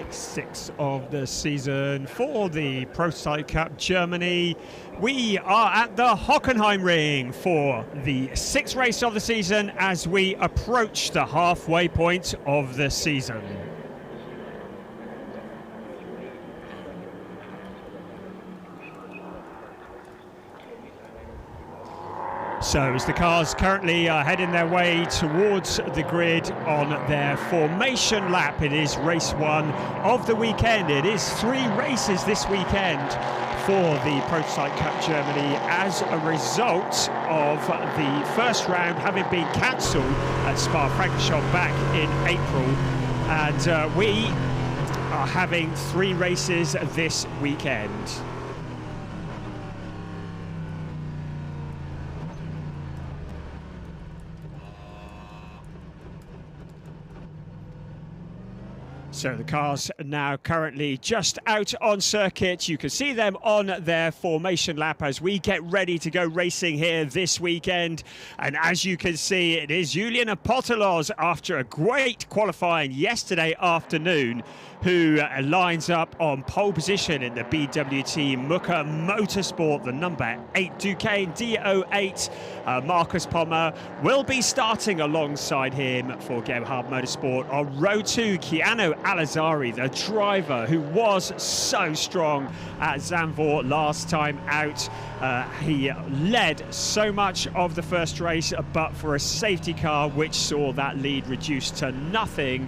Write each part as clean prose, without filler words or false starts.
race 6 of the season for the Prototype Cup Germany. We are at the Hockenheimring for the 6th race of the season as we approach the halfway point of the season. So as the cars currently are heading their way towards the grid on their formation lap, it is race 1 of the weekend. It is 3 races this weekend for the Prototype Cup Germany as a result of the first round having been cancelled at Spa-Francorchamps back in April. And we are having 3 races this weekend. So the cars are now currently just out on circuit. You can see them on their formation lap as we get ready to go racing here this weekend. And as you can see, it is Julian Apostolos after a great qualifying yesterday afternoon who lines up on pole position in the BWT Muka Motorsport, the number 8 Duqueine D08. Marcus Pommer will be starting alongside him for Gebhardt Motorsport. On row 2, Keanu Alazari, the driver who was so strong at Zandvoort last time out. He led so much of the first race, but for a safety car which saw that lead reduced to nothing.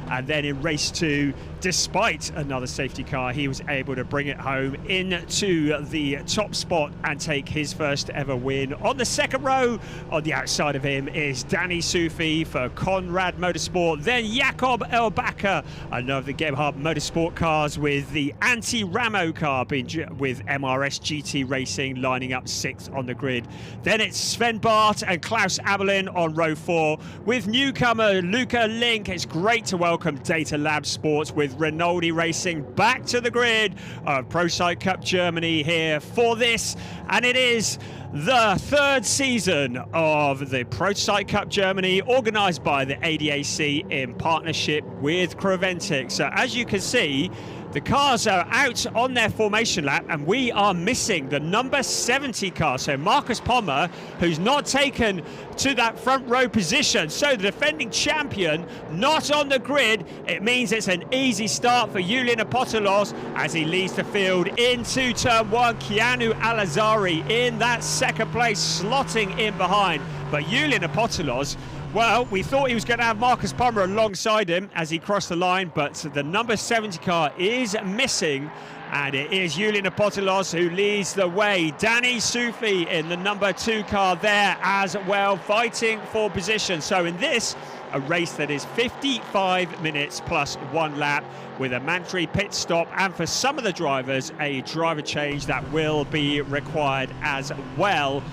And then in race 2, despite another safety car, he was able to bring it home into the top spot and take his first ever win. On the second row, on the outside of him, is Danny Sufi for Conrad Motorsport. Then Jakob Elbacker, another of the Gebhardt Motorsport cars with the anti-Rammo car being with MRS GT Racing lining up 6th on the grid. Then it's Sven Bart and Klaus Abelin on row 4 with newcomer Luca Link. It's great to welcome Data Lab Sports with Rinaldi Racing back to the grid of Prototype Cup Germany here for this, and it is the 3rd season of the Prototype Cup Germany organised by the ADAC in partnership with Creventic. So as you can see, the cars are out on their formation lap and we are missing the number 70 car. So Marcus Pommer, who's not taken to that front row position. So the defending champion not on the grid. It means it's an easy start for Julian Apostolos as he leads the field into turn 1. Keanu Alazari in that second place, slotting in behind. But Julian Apostolos, well, we thought he was going to have Marcus Pommer alongside him as he crossed the line, but the number 70 car is missing, and it is Julian Apostolos who leads the way. Danny Sufi in the number 2 car there as well, fighting for position. So in this, a race that is 55 minutes plus 1 lap with a mandatory pit stop, and for some of the drivers, a driver change that will be required as well.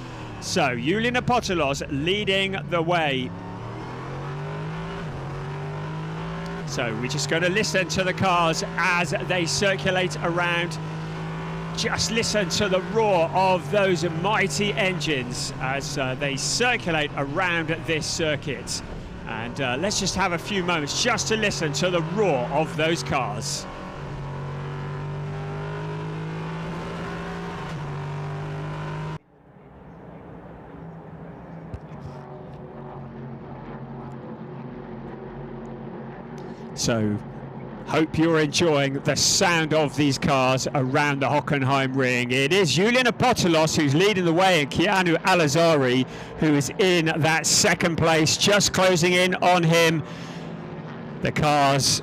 So Julian Apostolos leading the way. So we're just going to listen to the cars as they circulate around. Just listen to the roar of those mighty engines as they circulate around this circuit. And let's just have a few moments just to listen to the roar of those cars. So, hope you're enjoying the sound of these cars around the Hockenheimring. It is Julian Apostolos who's leading the way, and Keanu Alazari who is in that second place, just closing in on him. The cars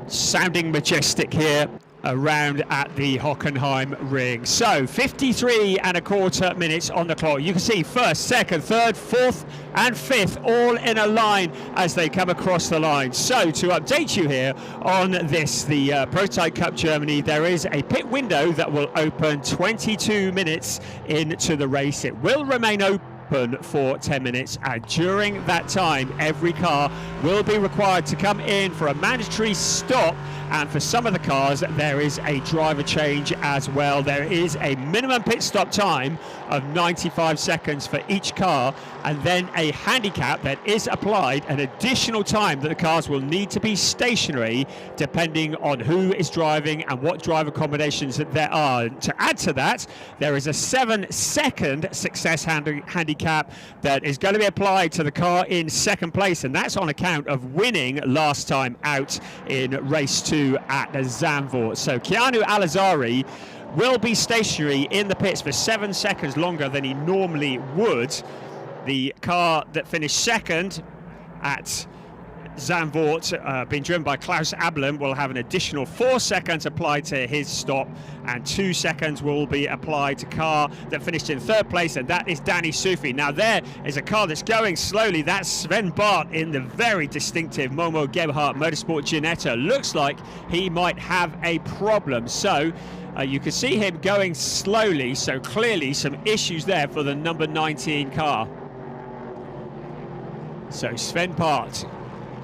sounding majestic here around at the Hockenheimring. So 53¼ minutes on the clock. You can see 1st, 2nd, 3rd, 4th and 5th all in a line as they come across the line. So to update you here on this, the Prototype Cup Germany, there is a pit window that will open 22 minutes into the race. It will remain open happen for 10 minutes, and during that time every car will be required to come in for a mandatory stop, and for some of the cars there is a driver change as well. There is a minimum pit stop time of 95 seconds for each car, and then a handicap that is applied, an additional time that the cars will need to be stationary depending on who is driving and what driver combinations that there are. To add to that, there is a 7-second success handicap that is going to be applied to the car in second place, and that's on account of winning last time out in race 2 at Zandvoort. So Keanu Al-Azhari will be stationary in the pits for 7 seconds longer than he normally would. The car that finished second at Zandvoort, being driven by Klaus Abelen, will have an additional 4 seconds applied to his stop, and 2 seconds will be applied to car that finished in third place, and that is Danny Sufi. Now there is a car that's going slowly. That's Sven Bart in the very distinctive Momo Gebhardt Motorsport Ginetta. Looks like he might have a problem. So you can see him going slowly, so clearly some issues there for the number 19 car. So Sven Bart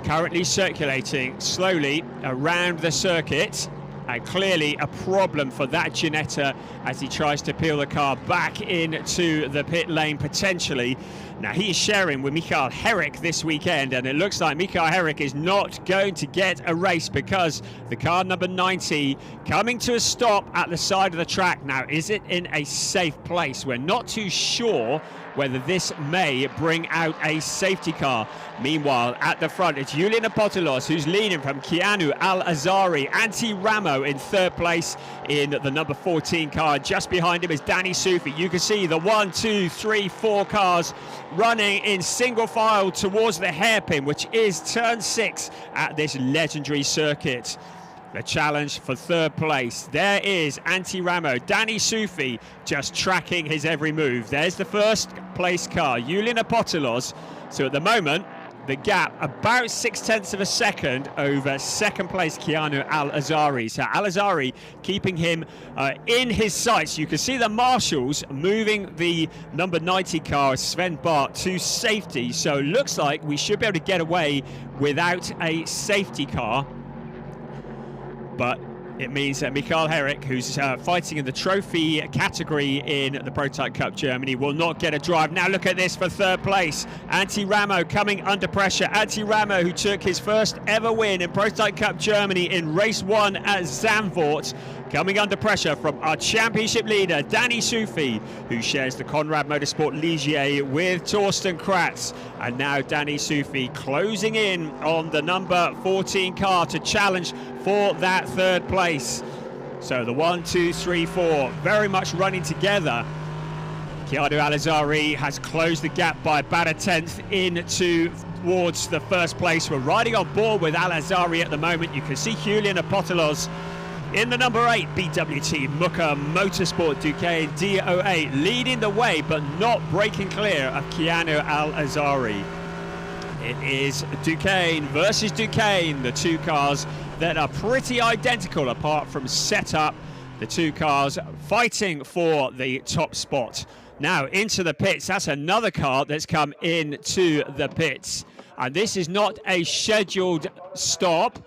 currently circulating slowly around the circuit, and clearly a problem for that Ginetta as he tries to peel the car back into the pit lane potentially. Now he is sharing with Michael Herrick this weekend, and it looks like Michael Herrick is not going to get a race because the car number 90 coming to a stop at the side of the track. Now, is it in a safe place? We're not too sure whether this may bring out a safety car. Meanwhile, at the front, it's Julian Apotelos who's leading from Keanu Al-Azhari. Antti Rammo in third place in the number 14 car. Just behind him is Danny Sufi. You can see the 1, 2, 3, 4 cars running in single file towards the hairpin, which is turn 6 at this legendary circuit. The challenge for third place. There is Antti Rammo. Danny Sufi just tracking his every move. There's the first place car, Julian Apotelos. So at the moment, the gap about 0.6 of a second over second place Keanu Al-Azhari. So Al-Azhari keeping him in his sights. You can see the marshals moving the number 90 car, Sven Bart, to safety. So looks like we should be able to get away without a safety car. But it means that Michael Herrick, who's fighting in the trophy category in the Prototype Cup Germany, will not get a drive. Now look at this for third place. Antti Rammo coming under pressure. Antti Rammo, who took his first ever win in Prototype Cup Germany in race 1 at Zandvoort, coming under pressure from our championship leader, Danny Sufi, who shares the Conrad Motorsport Ligier with Torsten Kratz. And now Danny Sufi closing in on the number 14 car to challenge for that third place. So the 1, 2, 3, 4 very much running together. Keanu Al-Azhari has closed the gap by about a 10th towards the first place. We're riding on board with Al-Azhari at the moment. You can see Julian Apotelos in the number 8 BWT Muka Motorsport Duqueine DO8 leading the way, but not breaking clear of Keanu Al-Azhari. It is Duqueine versus Duqueine, the two cars that are pretty identical apart from setup. The two cars fighting for the top spot. Now into the pits. That's another car that's come into the pits, and this is not a scheduled stop.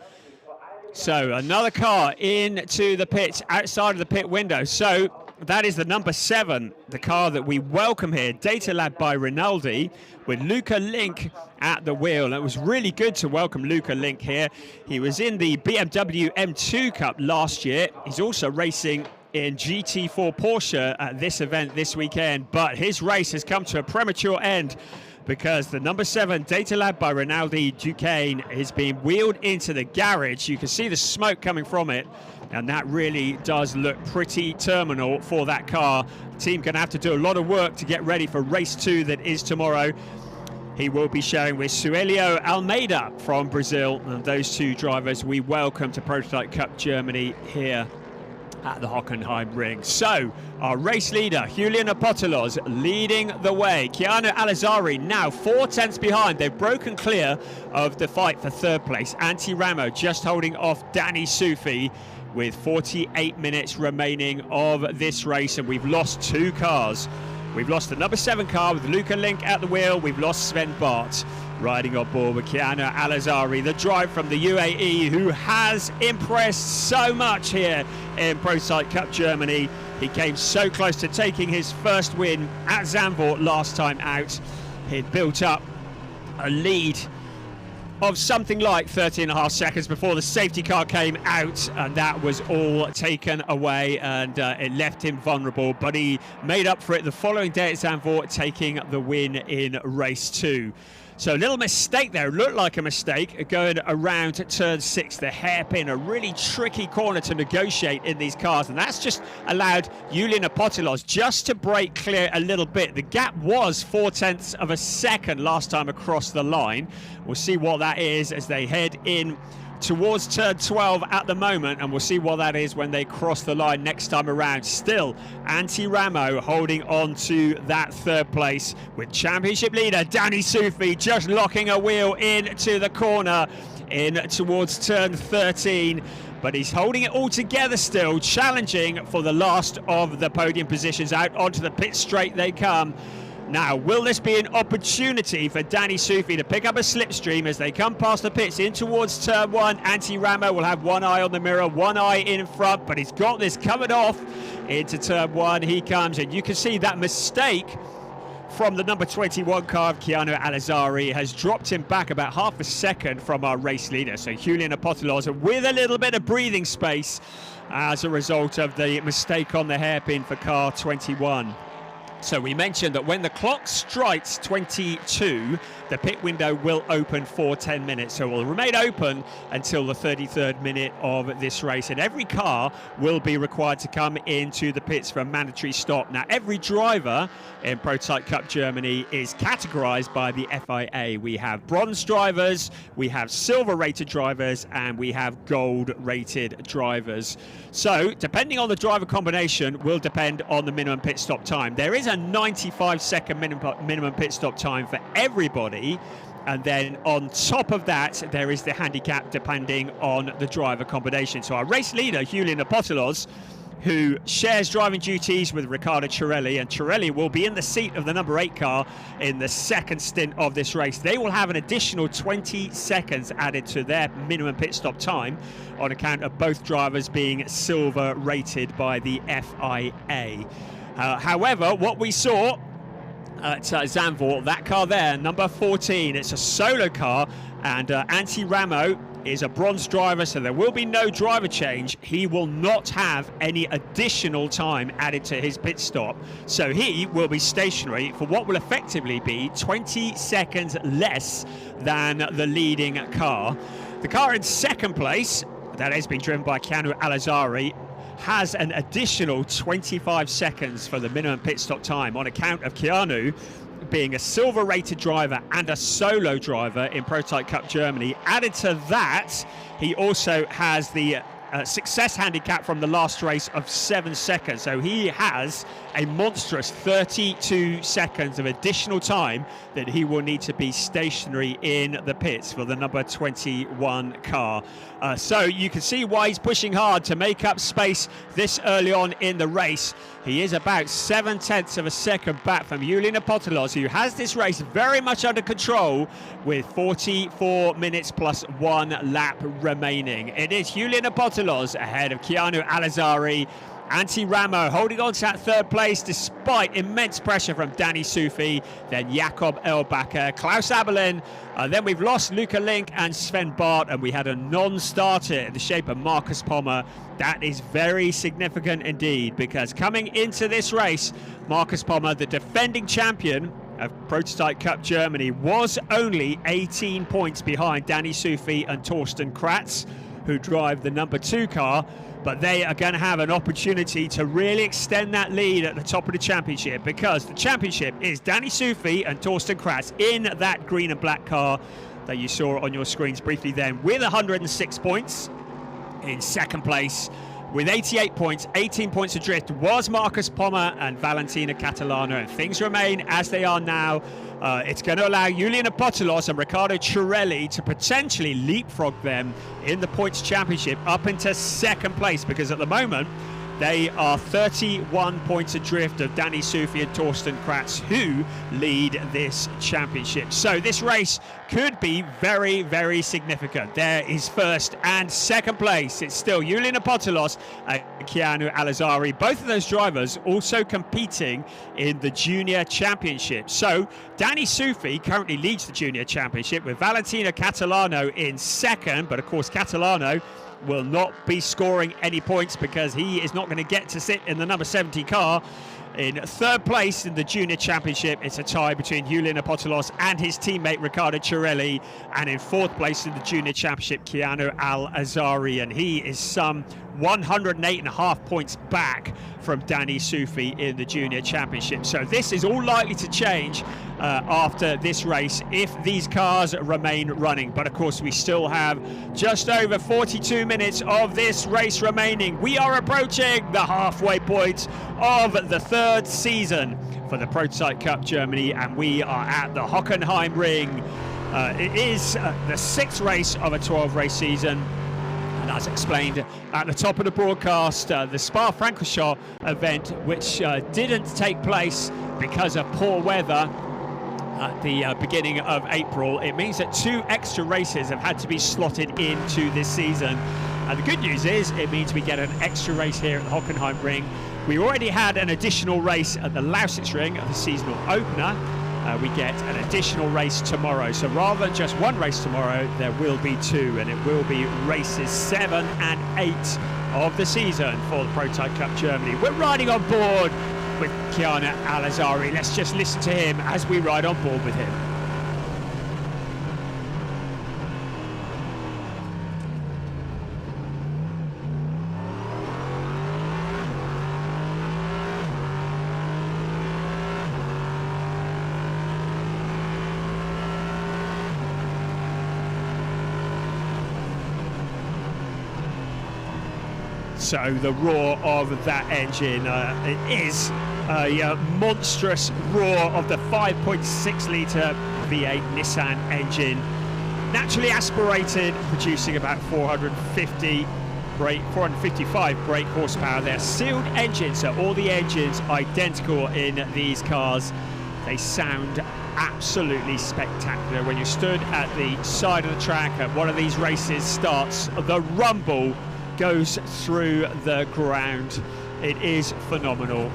So another car into the pits outside of the pit window. So that is the number 7, the car that we welcome here, Data Lab by Rinaldi, with Luca Link at the wheel. And it was really good to welcome Luca Link here. He was in the BMW M2 Cup last year. He's also racing in GT4 Porsche at this event this weekend, but his race has come to a premature end because the number 7 Data Lab by Rinaldi Duqueine is being wheeled into the garage. You can see the smoke coming from it, and that really does look pretty terminal for that car. The team going to have to do a lot of work to get ready for race 2 that is tomorrow. He will be sharing with Suelio Almeida from Brazil, and those two drivers we welcome to Prototype Cup Germany here at the Hockenheimring. So our race leader Julian Apotelos leading the way. Keanu Al-Azhari now 4 tenths behind. They've broken clear of the fight for third place. Antti Rammo just holding off Danny Sufi with 48 minutes remaining of this race, and we've lost 2 cars We've lost the number 7 car with Luca Link at the wheel. We've lost Sven Bart riding on board with Keanu Al-Azari, the drive from the UAE, who has impressed so much here in Prototype Cup Germany. He came so close to taking his first win at Zandvoort last time out. He'd built up a lead of something like 13.5 seconds before the safety car came out, and that was all taken away, and it left him vulnerable, but he made up for it the following day at Zandvoort, taking the win in race 2. So a little mistake there, looked like a mistake, going around turn 6, the hairpin, a really tricky corner to negotiate in these cars, and that's just allowed Julian Apotelos just to break clear a little bit. The gap was 0.4 of a second last time across the line. We'll see what that is as they head in towards turn 12 at the moment, and we'll see what that is when they cross the line next time around. Still, Rammo holding on to that 3rd place with championship leader Danny Soufi just locking a wheel into the corner in towards turn 13. But he's holding it all together still, challenging for the last of the podium positions. Out onto the pit straight they come. Now, will this be an opportunity for Danny Soufi to pick up a slipstream as they come past the pits in towards turn 1? Rammo will have one eye on the mirror, one eye in front, but he's got this covered off into turn 1. He comes, and you can see that mistake from the number 21 car of Keanu Al-Azari has dropped him back about half a second from our race leader. So Julian Apotelos with a little bit of breathing space as a result of the mistake on the hairpin for car 21. So we mentioned that when the clock strikes 22, the pit window will open for 10 minutes. So it will remain open until the 33rd minute of this race. And every car will be required to come into the pits for a mandatory stop. Now, every driver in Prototype Cup Germany is categorized by the FIA. We have bronze drivers, we have silver rated drivers, and we have gold rated drivers. So depending on the driver combination will depend on the minimum pit stop time. There is a 95-second minimum pit stop time for everybody, and then on top of that there is the handicap depending on the driver combination. So our race leader Julian Apotelos, who shares driving duties with Riccardo Cirelli, and Cirelli will be in the seat of the number 8 car in the second stint of this race. They will have an additional 20 seconds added to their minimum pit stop time on account of both drivers being silver rated by the FIA. However, what we saw at Zandvoort, that car there, number 14, it's a solo car, and Rammo is a bronze driver, so there will be no driver change. He will not have any additional time added to his pit stop, so he will be stationary for what will effectively be 20 seconds less than the leading car. The car in second place, that has been driven by Keanu Al-Azari, has an additional 25 seconds for the minimum pit stop time on account of Keanu being a silver rated driver and a solo driver in Prototype Cup Germany. Added to that, he also has the success handicap from the last race of 7 seconds. So he has a monstrous 32 seconds of additional time that he will need to be stationary in the pits for the number 21 car. So you can see why he's pushing hard to make up space this early on in the race. He is about 0.7 of a second back from Julian Apotelos, who has this race very much under control with 44 minutes plus 1 lap remaining. It is Julian Apotelos ahead of Keanu Al-Azari. Rammo holding on to that 3rd place despite immense pressure from Danny Soufi, then Jakob Elbacker, Klaus Abelin, then we've lost Luca Link and Sven Bart, and we had a non-starter in the shape of Marcus Pommer. That is very significant indeed, because coming into this race, Marcus Pommer, the defending champion of Prototype Cup Germany, was only 18 points behind Danny Soufi and Torsten Kratz, who drive the number 2 car. But they are going to have an opportunity to really extend that lead at the top of the championship, because the championship is Danny Soufi and Torsten Kratz in that green and black car that you saw on your screens briefly then, with 106 points. In second place with 88 points, 18 points adrift, was Marcus Pommer and Valentina Catalano, and things remain as they are now. It's going to allow Julian Apotelos and Riccardo Cirelli to potentially leapfrog them in the points championship up into second place, because at the moment They are 31 points adrift of Danny Sufi and Torsten Kratz, who lead this championship. So this race could be very, very significant. There is first and second place. It's still Julian Apostolos and Keanu Alazari. Both of those drivers also competing in the Junior Championship. So Danny Sufi currently leads the Junior Championship with Valentino Catalano in second, but of course Catalano will not be scoring any points because he is not going to get to sit in the number 70 car. In third place in the Junior Championship, it's a tie between Julian Apostolos and his teammate Riccardo Cirelli. And in fourth place in the Junior Championship, Keanu Al-Azari. And he is some 108.5 points back from Danny Sufi in the Junior Championship. So this is all likely to change after this race if these cars remain running. But of course, we still have just over 42 minutes of this race remaining. We are approaching the halfway point of the third season for the Prototype Cup Germany, and we are at the Hockenheimring. It is the sixth race of a 12-race season. And as explained at the top of the broadcast, the Spa-Francorchamps event, which didn't take place because of poor weather at the beginning of April, it means that 2 extra races have had to be slotted into this season. And the good news is it means we get an extra race here at the Hockenheimring. We already had an additional race at the Lausitzring at the seasonal opener. We get an additional race tomorrow. So rather than just 1 race tomorrow, there will be 2, and it will be races 7 and 8 of the season for the Prototype Cup Germany. We're riding on board with Keanu Alazari. Let's just listen to him as we ride on board with him. So the roar of that engine, it is a monstrous roar of the 5.6 litre V8 Nissan engine, naturally aspirated, producing about 455 brake horsepower. They're sealed engines, so all the engines identical in these cars. They sound absolutely spectacular. When you're stood at the side of the track at one of these races starts, the rumble goes through the ground. It is phenomenal.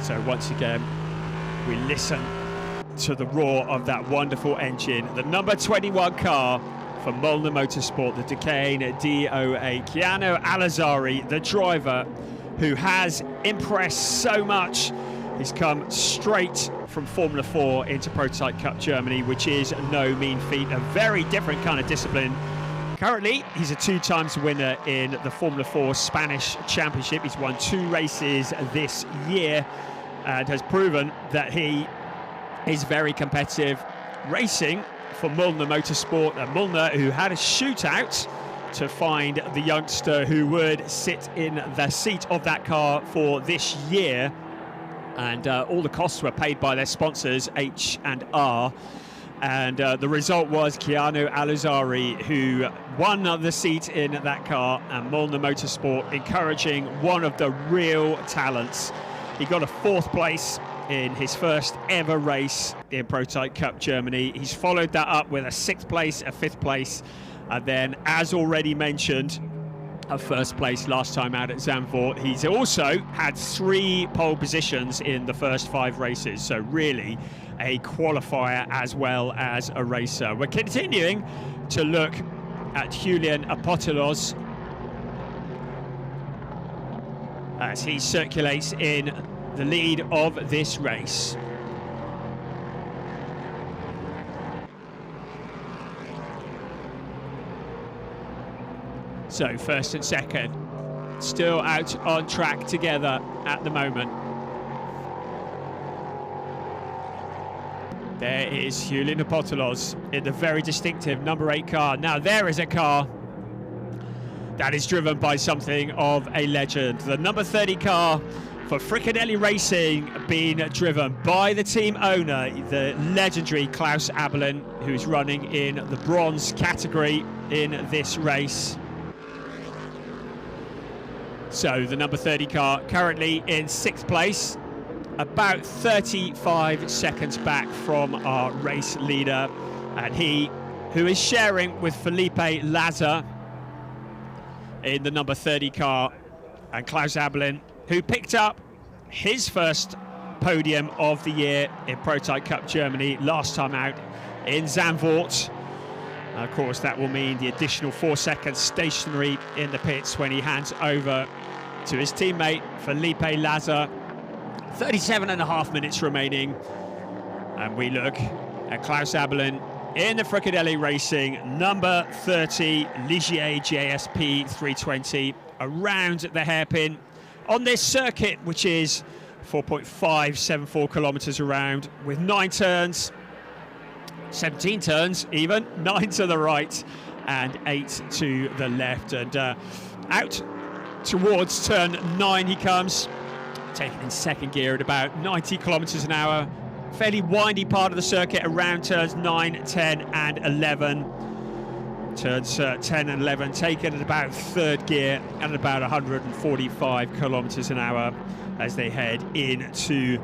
So once again, we listen to the roar of that wonderful engine. The number 21 car for Molnar Motorsport, the Duqueine DOA. Keanu Alazari, the driver who has impressed so much. He's come straight from Formula 4 into Prototype Cup Germany, which is no mean feat, a very different kind of discipline. Currently, he's a 2-times winner in the Formula 4 Spanish Championship. He's won 2 races this year and has proven that he is very competitive. Racing for Molnar Motorsport, and Molnar, who had a shootout to find the youngster who would sit in the seat of that car for this year. And all the costs were paid by their sponsors, H&R. And the result was Keanu Alazari, who won the seat in that car, and Molnar Motorsport encouraging one of the real talents. He got a 4th place in his first ever race in Prototype Cup Germany. He's followed that up with a 6th place, a 5th place, and then, as already mentioned, a 1st place last time out at Zandvoort. He's also had 3 pole positions in the first 5 races, so really a qualifier as well as a racer. We're continuing to look at Julian Apostolos as he circulates in the lead of this race. So first and second, still out on track together at the moment. There is Julian Apostolos in the very distinctive number 8 car. Now there is a car that is driven by something of a legend. The number 30 car for Fricadelli Racing, being driven by the team owner, the legendary Klaus Abelin, who's running in the bronze category in this race. So the number 30 car currently in 6th place, about 35 seconds back from our race leader, and he who is sharing with Felipe Laza in the number 30 car, and Klaus Abelin, who picked up his first podium of the year in Prototype Cup Germany last time out in Zandvoort. Of course, that will mean the additional 4 seconds stationary in the pits when he hands over to his teammate Felipe Laza. 37.5 minutes remaining, and we look at Klaus Abelin in the Fricadelli Racing number 30 Ligier JSP 320 around the hairpin on this circuit, which is 4.574 kilometers around, with 9 turns, 17 turns even, 9 to the right and 8 to the left. And out towards turn 9 he comes, taking in 2nd gear at about 90 kilometers an hour. Fairly windy part of the circuit around turns 9, 10 and 11. Turns 10 and 11 taken at about 3rd gear and about 145 kilometers an hour as they head into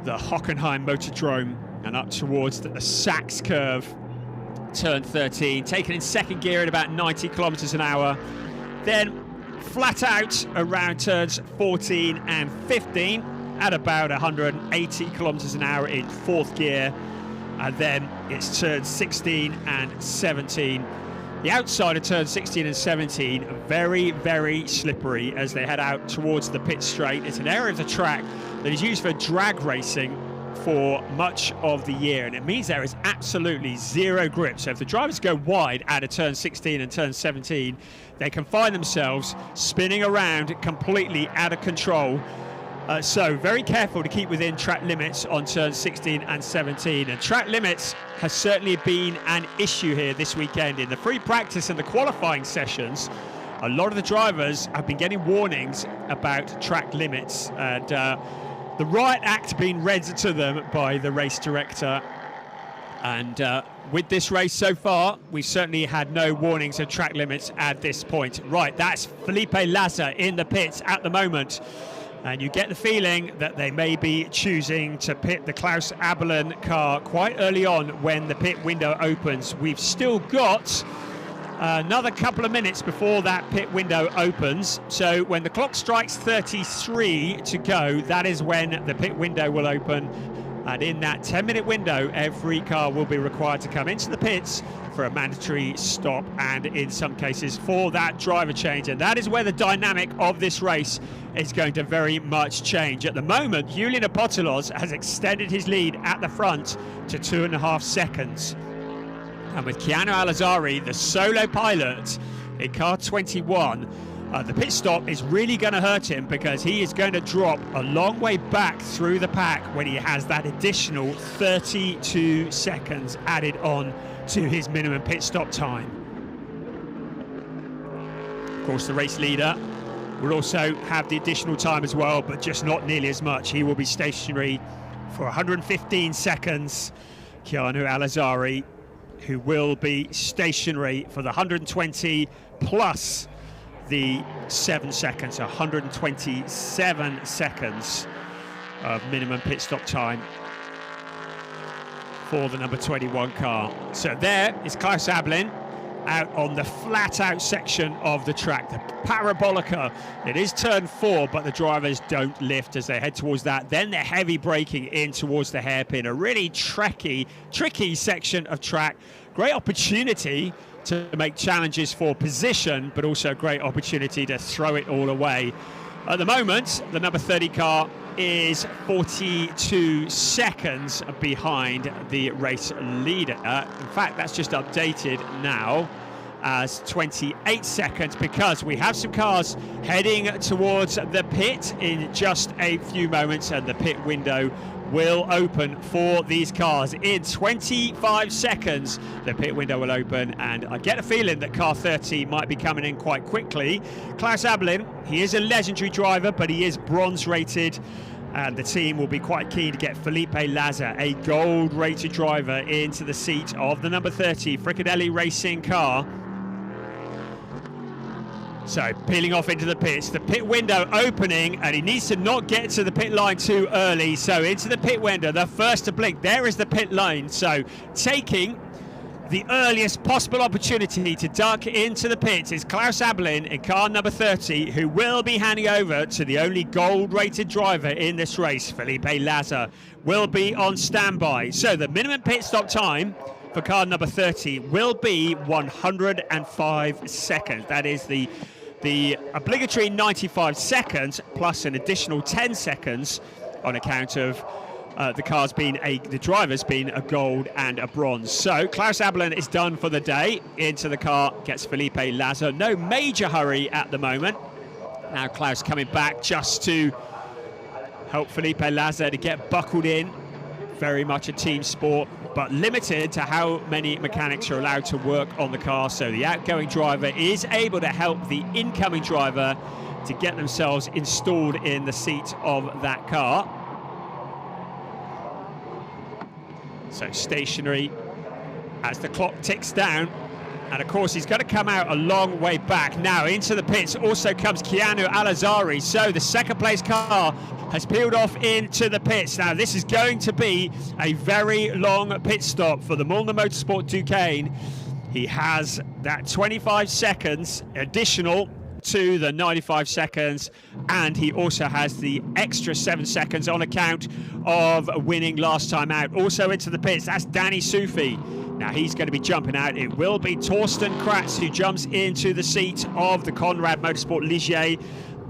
the Hockenheim Motordrome and up towards the Sachs curve. Turn 13 taken in 2nd gear at about 90 kilometers an hour. Then flat out around turns 14 and 15 at about 180 kilometers an hour in 4th gear, and then it's turns 16 and 17. The outside of turns 16 and 17 are very, very slippery as they head out towards the pit straight. It's an area of the track that is used for drag racing for much of the year, and it means there is absolutely zero grip. So if the drivers go wide out of turn 16 and turn 17, they can find themselves spinning around completely out of control. So very careful to keep within track limits on turns 16 and 17. And track limits has certainly been an issue here this weekend. In the free practice and the qualifying sessions, a lot of the drivers have been getting warnings about track limits, and the riot act being read to them by the race director. And with this race so far, we've certainly had no warnings of track limits at this point. Right, that's Felipe Laza in the pits at the moment. And you get the feeling that they may be choosing to pit the Klaus Abelin car quite early on when the pit window opens. We've still got another couple of minutes before that pit window opens. So when the clock strikes 33 to go, that is when the pit window will open. And in that 10-minute window, every car will be required to come into the pits for a mandatory stop, and in some cases for that driver change. And that is where the dynamic of this race is going to very much change. At the moment, Julian Apotelos has extended his lead at the front to 2.5 seconds. And with Keanu Alazari, the solo pilot in car 21, the pit stop is really going to hurt him, because he is going to drop a long way back through the pack when he has that additional 32 seconds added on to his minimum pit stop time. Of course, the race leader will also have the additional time as well, but just not nearly as much. He will be stationary for 115 seconds. Keanu Alazari, who will be stationary for the 120 plus the 7 seconds, 127 seconds of minimum pit stop time for the number 21 car. So there is Klaus Abelin out on the flat out section of the track, the Parabolica. It is turn 4, but the drivers don't lift as they head towards that. Then they're heavy braking in towards the hairpin, a really tricky section of track. Great opportunity to make challenges for position, but also a great opportunity to throw it all away. At the moment, the number 30 car is 42 seconds behind the race leader. In fact, that's just updated now as 28 seconds, because we have some cars heading towards the pit in just a few moments, and the pit window will open for these cars. In 25 seconds, the pit window will open, and I get a feeling that car 30 might be coming in quite quickly. Klaus Abelin, he is a legendary driver, but he is bronze rated, and the team will be quite keen to get Felipe Laza, a gold rated driver, into the seat of the number 30 Fricadelli Racing car. So, peeling off into the pits, the pit window opening, and he needs to not get to the pit line too early. So, into the pit window, the first to blink. There is the pit lane. So, taking the earliest possible opportunity to duck into the pits is Klaus Abelin in car number 30, who will be handing over to the only gold-rated driver in this race. Felipe Laza will be on standby. So, the minimum pit stop time for car number 30 will be 105 seconds. That is the obligatory 95 seconds plus an additional 10 seconds on account of the drivers being a gold and a bronze. So Klaus Abelin is done for the day. Into the car gets Felipe Laza. No major hurry at the moment. Now Klaus coming back just to help Felipe Laza to get buckled in. Very much a team sport, but limited to how many mechanics are allowed to work on the car. So the outgoing driver is able to help the incoming driver to get themselves installed in the seat of that car. So stationary as the clock ticks down. And of course, he's got to come out a long way back. Now into the pits also comes Keanu Alazari. So the second place car has peeled off into the pits. Now this is going to be a very long pit stop for the Mulliner Motorsport Duqueine. He has that 25 seconds additional to the 95 seconds, and he also has the extra 7 seconds on account of winning last time out. Also into the pits, that's Danny Sufi. Now he's going to be jumping out. It will be Torsten Kratz who jumps into the seat of the Conrad Motorsport Ligier.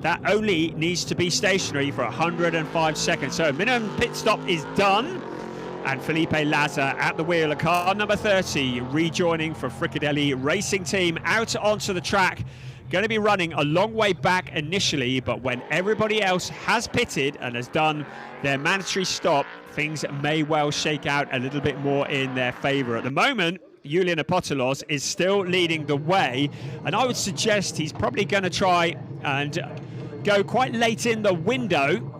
That only needs to be stationary for 105 seconds. So minimum pit stop is done. And Felipe Laza at the wheel of car number 30, rejoining for Fricadelli Racing Team out onto the track. Going to be running a long way back initially, but when everybody else has pitted and has done their mandatory stop, things may well shake out a little bit more in their favour. At the moment, Julian Apostolos is still leading the way, and I would suggest he's probably going to try and go quite late in the window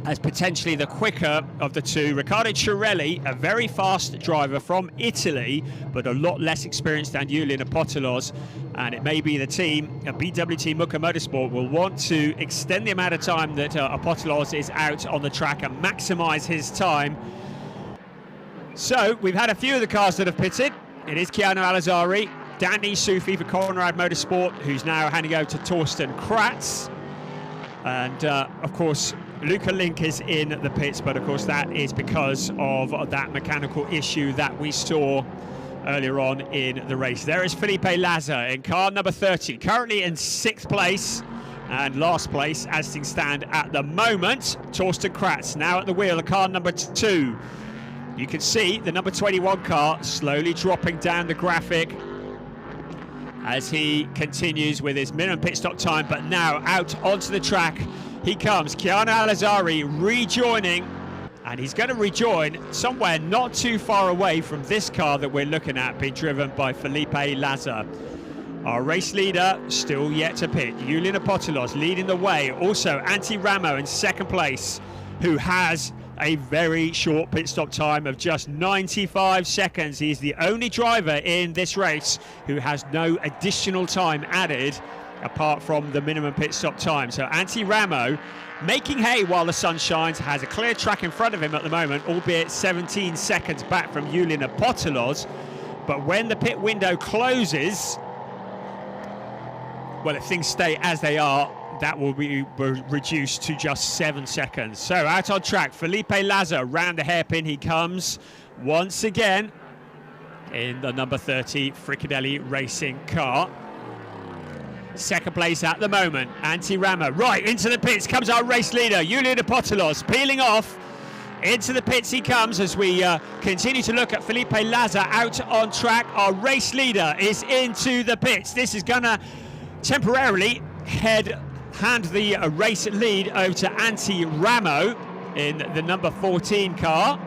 as potentially the quicker of the two. Riccardo Cirelli, a very fast driver from Italy, but a lot less experienced than Julian Apostolos, and it may be the team, BWT Muka Motorsport, will want to extend the amount of time that Apostolos is out on the track and maximise his time. So we've had a few of the cars that have pitted. It is Keanu Alazari, Danny Sufi for Conrad Motorsport, who's now handing over to Torsten Kratz, and of course Luca Link is in the pits, but of course that is because of that mechanical issue that we saw earlier on in the race. There is Felipe Laza in car number 30, currently in 6th place and last place as things stand at the moment. Torsten Kratz now at the wheel of car number 2. You can see the number 21 car slowly dropping down the graphic as he continues with his minimum pit stop time, but now out onto the track he comes. Keanu Alazari rejoining, and he's going to rejoin somewhere not too far away from this car that we're looking at, being driven by Felipe Laza. Our race leader still yet to pit, Julian Apostolos leading the way. Also Antti Rammo in 2nd place, who has a very short pit stop time of just 95 seconds. He is the only driver in this race who has no additional time added apart from the minimum pit stop time. So Antti Rammo making hay while the sun shines, has a clear track in front of him at the moment, albeit 17 seconds back from Julian Apostolos. But when the pit window closes, well, if things stay as they are, that will be reduced to just 7 seconds. So out on track, Felipe Laza round the hairpin he comes once again in the number 30 Fricadelli Racing car. 2nd place at the moment, Antti Rammo. Right into the pits comes our race leader, Julian Apostolos, peeling off. Into the pits he comes as we continue to look at Felipe Laza out on track. Our race leader is into the pits. This is going to temporarily hand the race lead over to Antti Rammo. in the number 14 car.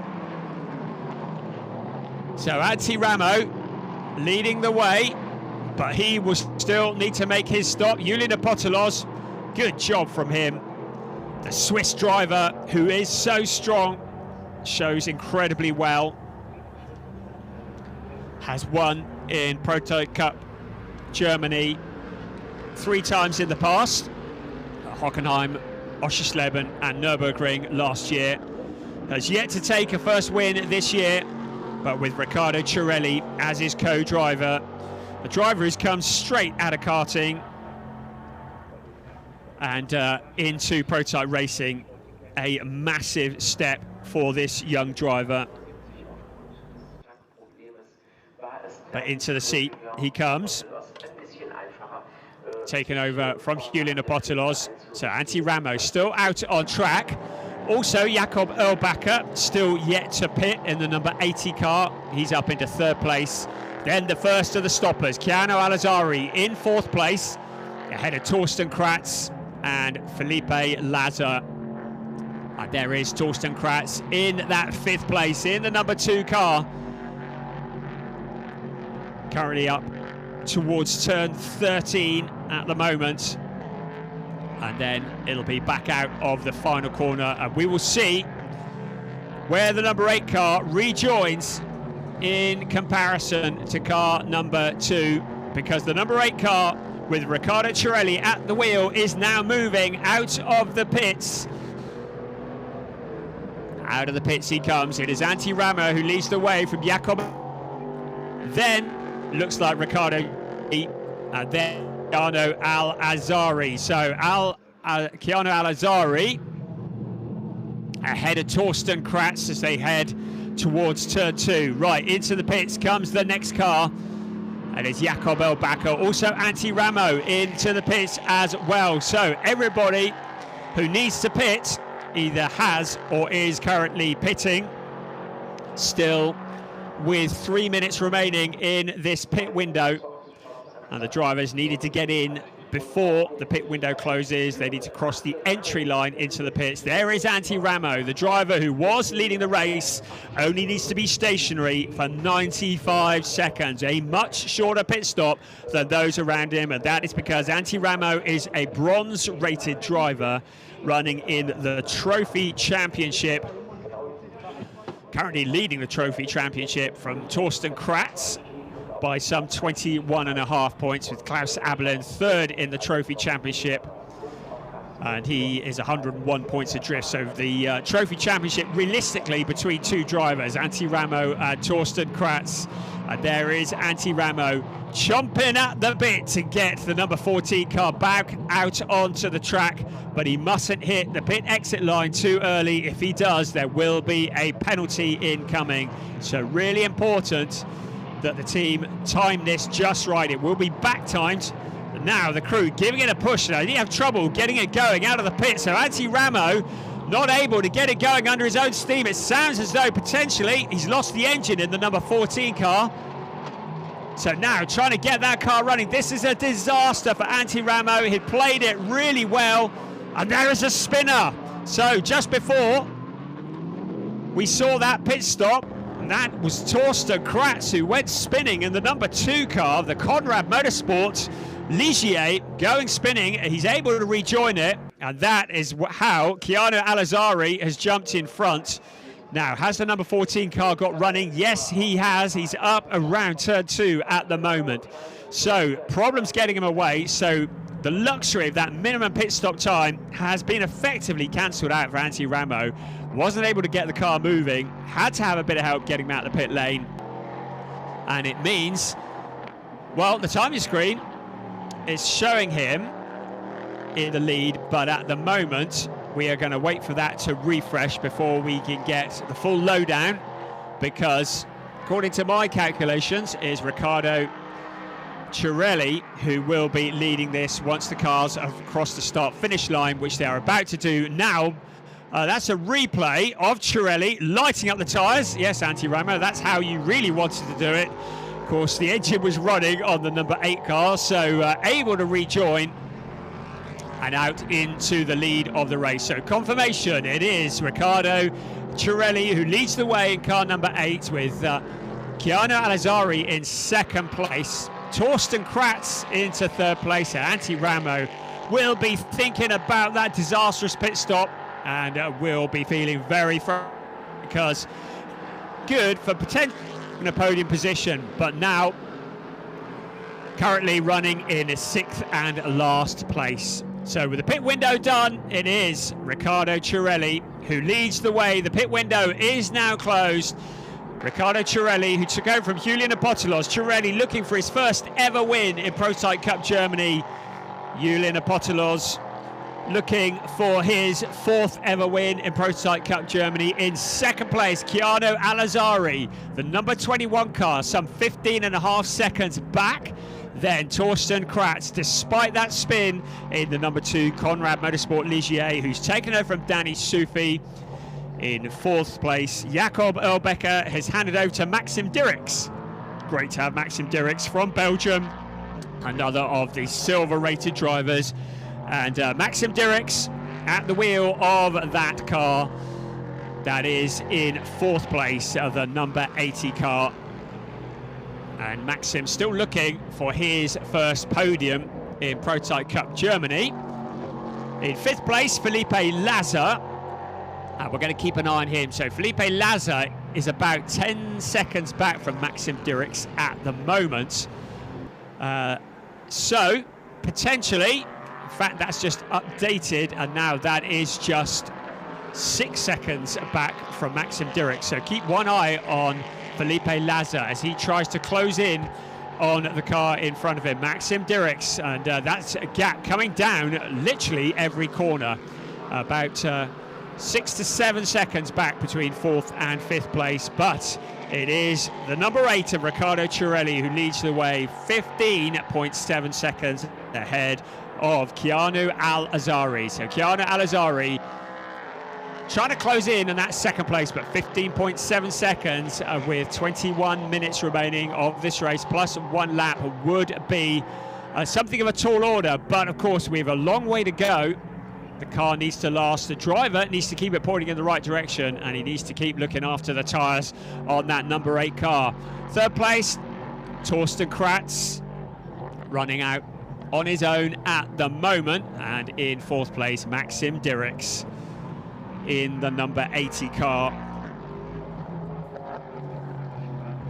So Rammo leading the way, but he will still need to make his stop. Julian Apostolos, good job from him. The Swiss driver, who is so strong, shows incredibly well. Has won in Prototype Cup Germany 3 times in the past. Hockenheim, Oschersleben and Nürburgring last year. Has yet to take a first win this year, but with Riccardo Cirelli as his co-driver. A driver who's come straight out of karting and into prototype racing. A massive step for this young driver. But into the seat he comes. Taken over from Julian Apostolos. So Rammo still out on track. Also Jakob Erlbacher still yet to pit in the number 80 car. He's up into 3rd place. Then the first of the stoppers, Keanu Alazzari in 4th place, ahead of Torsten Kratz and Felipe Lazar. And there is Torsten Kratz in that 5th place in the number 2 car. Currently up towards turn 13 at the moment. And then it'll be back out of the final corner, and we will see where the number 8 car rejoins in comparison to car number 2, because the number 8 car with Riccardo Cirelli at the wheel is now moving out of the pits. Out of the pits he comes. It is Rammo who leads the way from Jakob. Then looks like Riccardo, and then Keanu Alazzari. So Keanu Alazzari ahead of Torsten Kratz as they head towards turn 2. Right, into the pits comes the next car, and it's Jakob Erlbacher. Also Rammo into the pits as well. So everybody who needs to pit either has or is currently pitting. Still with 3 minutes remaining in this pit window. And the drivers needed to get in before the pit window closes. They need to cross the entry line into the pits. There is Rammo, the driver who was leading the race, only needs to be stationary for 95 seconds. A much shorter pit stop than those around him, and that is because Rammo is a bronze-rated driver running in the Trophy Championship. Currently leading the Trophy Championship from Torsten Kratz by some 21.5 points, with Klaus Abelin 3rd in the Trophy Championship, and he is 101 points adrift. So the Trophy Championship realistically between 2 drivers, Rammo and Torsten Kratz. And there is Rammo chomping at the bit to get the number 14 car back out onto the track, but he mustn't hit the pit exit line too early. If he does, there will be a penalty incoming. So really important that the team time this just right. It will be back timed. Now the crew giving it a push. Now they have trouble getting it going out of the pit. So Rammo not able to get it going under his own steam. It sounds as though potentially he's lost the engine in the number 14 car. So now trying to get that car running. This is a disaster for Rammo. He played it really well, and there is a spinner. So just before we saw that pit stop, and that was Torsten Kratz who went spinning in the number 2 car, the Conrad Motorsports Ligier, going spinning. He's able to rejoin it, and that is how Keanu Alazzari has jumped in front. Now, has the number 14 car got running? Yes, he has. He's up around turn 2 at the moment. So problems getting him away. So the luxury of that minimum pit stop time has been effectively cancelled out for Rammo. Wasn't able to get the car moving, had to have a bit of help getting him out of the pit lane. And it means, well, the timing screen is showing him in the lead, but at the moment we are going to wait for that to refresh before we can get the full lowdown, because according to my calculations is Riccardo Cirelli who will be leading this once the cars have crossed the start-finish line, which they are about to do now. That's a replay of Cirelli lighting up the tyres. Yes, Rammo, that's how you really wanted to do it. Of course, the engine was running on the number 8 car, so able to rejoin and out into the lead of the race. So confirmation, it is Riccardo Cirelli who leads the way in car number 8, with Chiano Alizari in second place, Torsten Kratz into third place, and Antti Rammo will be thinking about that disastrous pit stop and will be feeling very because good for potential in a podium position, but now currently running in 6th and last place. So with the pit window done, it is Riccardo Cirelli who leads the way. The pit window is now closed. Riccardo Cirelli, who took over from Julian Apostolos. Cirelli looking for his first ever win in Prototype Cup Germany. Julian Apostolos looking for his 4th ever win in Prototype Cup Germany. In second place, Chiano Alizari, the number 21 car, some 15.5 seconds back. Then Torsten Kratz, despite that spin in the number 2 Conrad Motorsport Ligier, who's taken over from Danny Sufi. In 4th place, Jakob Erlbecker has handed over to Maxim Dirks. Great to have Maxim Dirks from Belgium, another of the silver-rated drivers. And Maxim Dirks at the wheel of that car. That is in 4th place, the number 80 car. And Maxim still looking for his first podium in Prototype Cup Germany. In 5th place, Felipe Lazar. And we're going to keep an eye on him. So Felipe Lazar is about 10 seconds back from Maxim Dirks at the moment. So potentially, in fact, that's just updated, and now that is just 6 seconds back from Maxim Dirks. So keep one eye on Felipe Lazar as he tries to close in on the car in front of him. Maxim Dirks, and that's a gap coming down literally every corner. About 6 to 7 seconds back between 4th and 5th place, but it is the number 8 of Riccardo Cirelli who leads the way, 15.7 seconds ahead of Chiano Alizari. So Chiano Alizari trying to close in on that second place, but 15.7 seconds with 21 minutes remaining of this race, plus 1 lap would be something of a tall order. But of course, we have a long way to go. The car needs to last. The driver needs to keep it pointing in the right direction, and he needs to keep looking after the tyres on that number 8 car. 3rd place, Torsten Kratz, running out on his own at the moment. And in 4th place, Maxim Dirks in the number 80 car.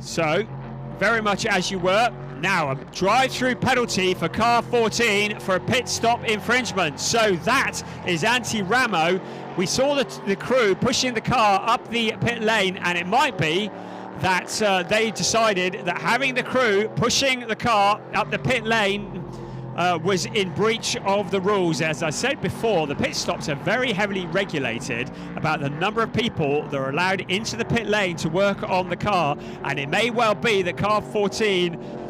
So, very much as you were. Now a drive-through penalty for car 14 for a pit stop infringement. So that is Antti Rammo. We saw the crew pushing the car up the pit lane, and it might be that they decided that having the crew pushing the car up the pit lane was in breach of the rules. As I said before, the pit stops are very heavily regulated about the number of people that are allowed into the pit lane to work on the car, and it may well be that car 14,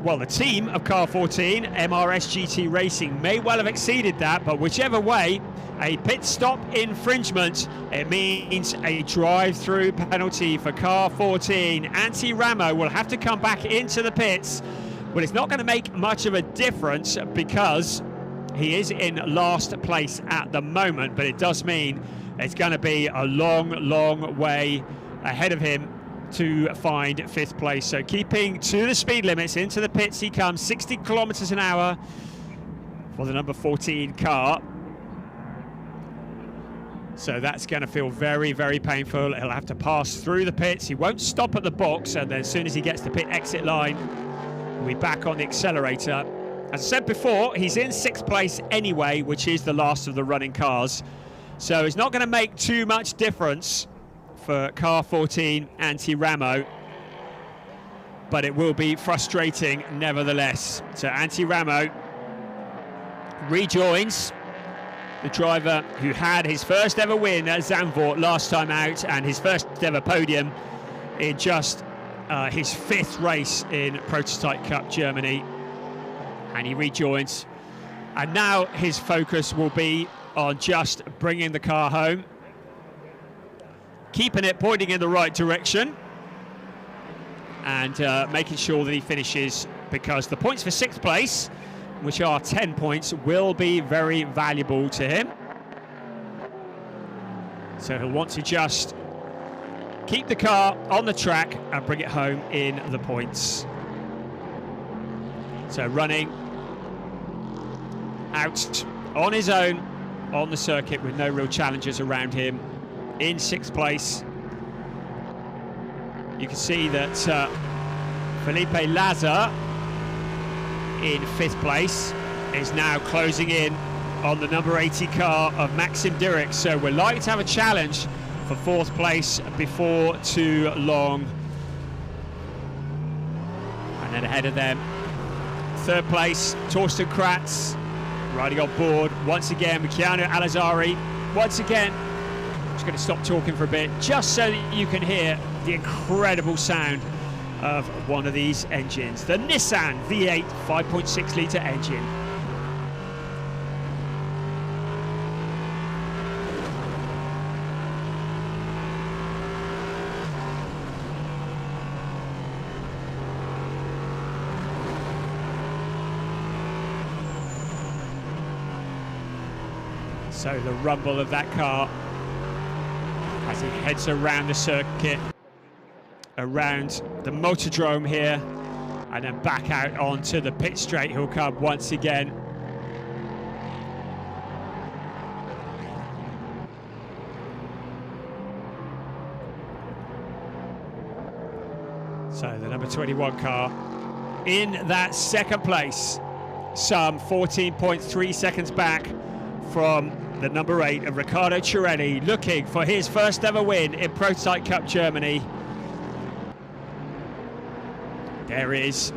well, the team of car 14, MRS GT Racing, may well have exceeded that, but whichever way, a pit stop infringement, it means a drive-through penalty for car 14. Antti Rammo will have to come back into the pits. Well, it's not going to make much of a difference because he is in last place at the moment, but it does mean it's going to be a long, long way ahead of him to find 5th place. So keeping to the speed limits, into the pits he comes, 60 kilometers an hour for the number 14 car. So that's going to feel very, very painful. He'll have to pass through the pits. He won't stop at the box, and then as soon as he gets to pit exit line, he'll be back on the accelerator. As I said before, he's in 6th place anyway, which is the last of the running cars. So it's not going to make too much difference for car 14, Antti Rammo, but it will be frustrating nevertheless. So Antti Rammo rejoins the driver who had his first ever win at Zandvoort last time out, and his first ever podium in just his 5th race in Prototype Cup Germany. And he rejoins, and now his focus will be on just bringing the car home, keeping it pointing in the right direction, and making sure that he finishes, because the points for 6th place which are 10 points, will be very valuable to him. So he'll want to just keep the car on the track and bring it home in the points. So running out on his own on the circuit with no real challengers around him in 6th place. You can see that Felipe Laza in 5th place is now closing in on the number 80 car of Maxim Dirks. So we're likely to have a challenge for 4th place before too long. And then ahead of them, 3rd place, Torsten Kratz, riding on board once again with Keanu Alazari. Once again, I'm just going to stop talking for a bit, just so that you can hear the incredible sound of one of these engines. The Nissan V8 5.6 litre engine. So the rumble of that car as he heads around the circuit, around the Motordrome here, and then back out onto the pit straight he'll come once again. So the number 21 car in that 2nd place, some 14.3 seconds back from the number 8 of Riccardo Cirelli, looking for his first ever win in Prototype Cup Germany. There is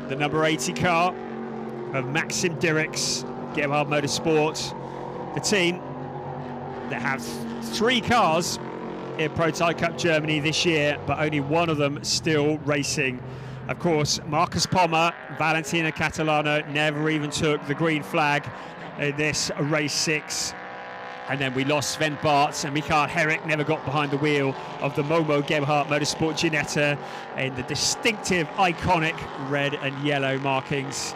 the number 80 car of Maxim Dirks, Gebhard Motorsport, the team that have 3 cars in Prototype Cup Germany this year, but only one of them still racing. Of course, Marcus Pommer, Valentina Catalano never even took the green flag in this race 6. And then we lost Sven Bartz, and Michael Herrick never got behind the wheel of the Momo Gebhardt Motorsport Ginetta in the distinctive, iconic red and yellow markings.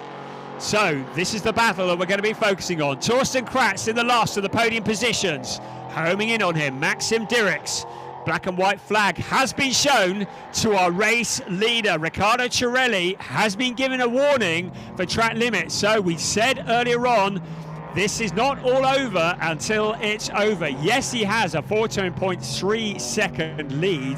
So this is the battle that we're going to be focusing on. Torsten Kratz in the last of the podium positions. Homing in on him, Maxim Dirks. Black and white flag has been shown to our race leader. Riccardo Cirelli has been given a warning for track limits. So we said earlier on, this is not all over until it's over. Yes, he has a 14.3 second lead,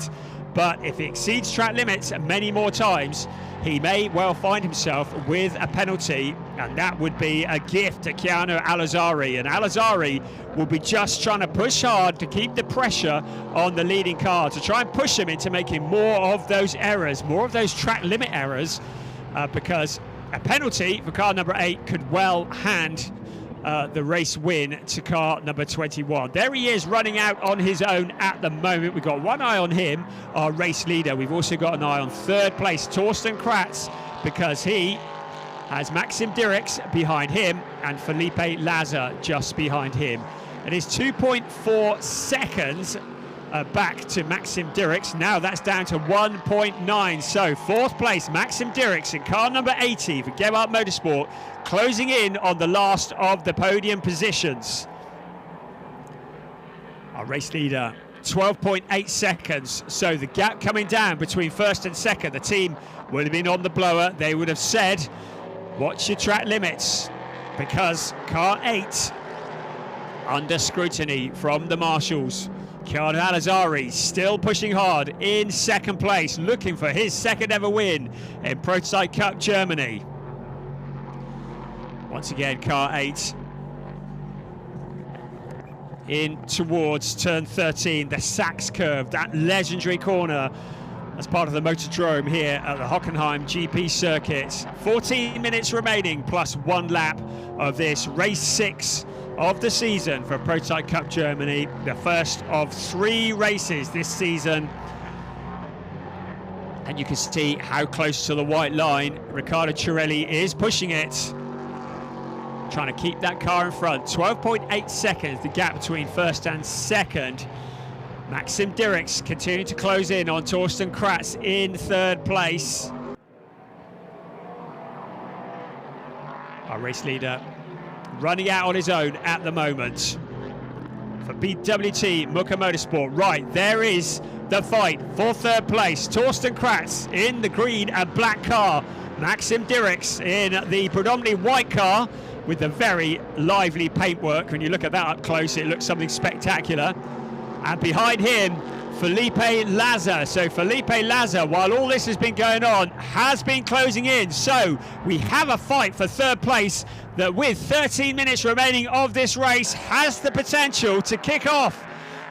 but if he exceeds track limits many more times, he may well find himself with a penalty, and that would be a gift to Keanu Alazari. And Alazari will be just trying to push hard to keep the pressure on the leading car, to try and push him into making more of those errors, more of those track limit errors, because a penalty for car number 8 could well hand the race win to car number 21. There he is, running out on his own at the moment. We've got one eye on him, our race leader. We've also got an eye on 3rd place, Torsten Kratz, because he has Maxim Dirks behind him and Felipe Laza just behind him. It is 2.4 seconds back to Maxim Dirks. Now that's down to 1.9. So 4th place, Maxim Dirks in car number 80 for Gebhardt Motorsport, closing in on the last of the podium positions. Our race leader, 12.8 seconds. So the gap coming down between 1st and 2nd. The team would have been on the blower. They would have said, watch your track limits, because car 8 under scrutiny from the marshals. Keanu Alazari still pushing hard in 2nd place, looking for his 2nd ever win in Prototype Cup Germany. Once again, car 8 in towards turn 13, the Sachs curve, that legendary corner as part of the Motordrome here at the Hockenheim GP circuit. 14 minutes remaining plus 1 lap of this race 6 of the season for Prototype Cup Germany, the first of 3 races this season. And you can see how close to the white line Riccardo Cirelli is pushing it, trying to keep that car in front. 12.8 seconds the gap between 1st and 2nd. Maxim Dirks continuing to close in on Torsten Kratz in 3rd place. Our race leader running out on his own at the moment. For BWT Muka Motorsport, right, there is the fight for third place. Torsten Kratz in the green and black car. Maxim Dirks in the predominantly white car with the very lively paintwork. When you look at that up close, it looks something spectacular. And behind him, Felipe Laza. So Felipe Laza, while all this has been going on, has been closing in. So we have a fight for third place that, with 13 minutes remaining of this race, has the potential to kick off.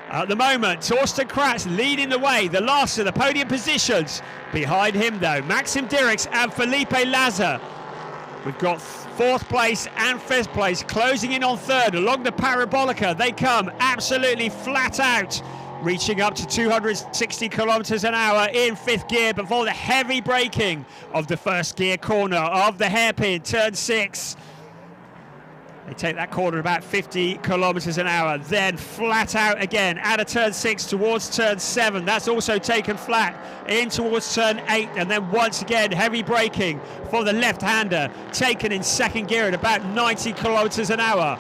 At the moment, Torsten Kratz leading the way, the last of the podium positions. Behind him, though, Maxim Dirks and Felipe Laza. We've got fourth place and fifth place closing in on third. Along the Parabolica, they come absolutely flat out, reaching up to 260 kilometers an hour in fifth gear before the heavy braking of the first gear corner of the hairpin, turn 6. They take that corner about 50 kilometers an hour, then flat out again out of turn 6 towards turn 7. That's also taken flat in towards turn 8, and then once again heavy braking for the left-hander, taken in second gear at about 90 kilometers an hour.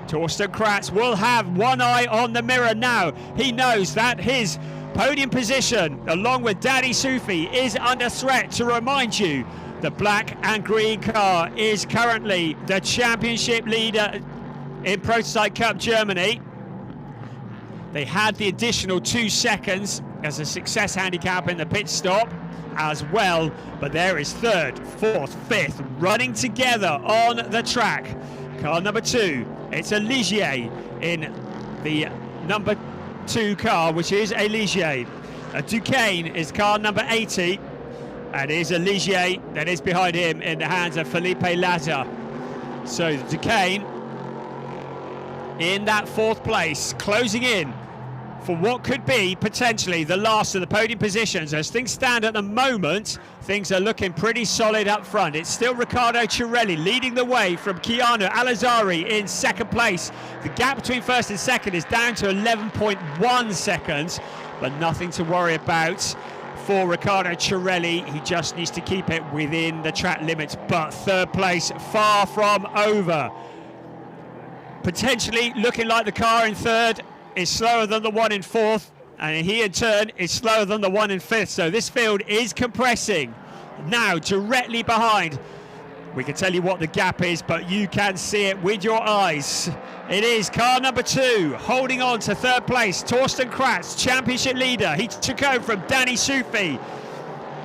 Torsten Kratz will have one eye on the mirror now. He knows that his podium position, along with Daddy Sufi, is under threat. To remind you, the black and green car is currently the championship leader in Prototype Cup Germany. They had the additional 2 seconds as a success handicap in the pit stop as well, but there is third, fourth, fifth running together on the track. Car number 2, it's a Ligier in the number 2 car, which is a Ligier. A Duquesne is car number 80. And it is a Ligier that is behind him in the hands of Felipe Laza. So Duquesne in that fourth place, closing in for what could be potentially the last of the podium positions. As things stand at the moment, things are looking pretty solid up front. It's still Riccardo Cirelli leading the way from Chiano Alizari in second place. The gap between first and second is down to 11.1 seconds, but nothing to worry about for Riccardo Cirelli. He just needs to keep it within the track limits, but third place far from over. Potentially looking like the car in third is slower than the one in fourth, and he in turn is slower than the one in fifth. So this field is compressing now directly behind. We can tell you what the gap is, but you can see it with your eyes. It is car number 2 holding on to third place. Torsten Kratz, championship leader. He took over from Danny Sufi.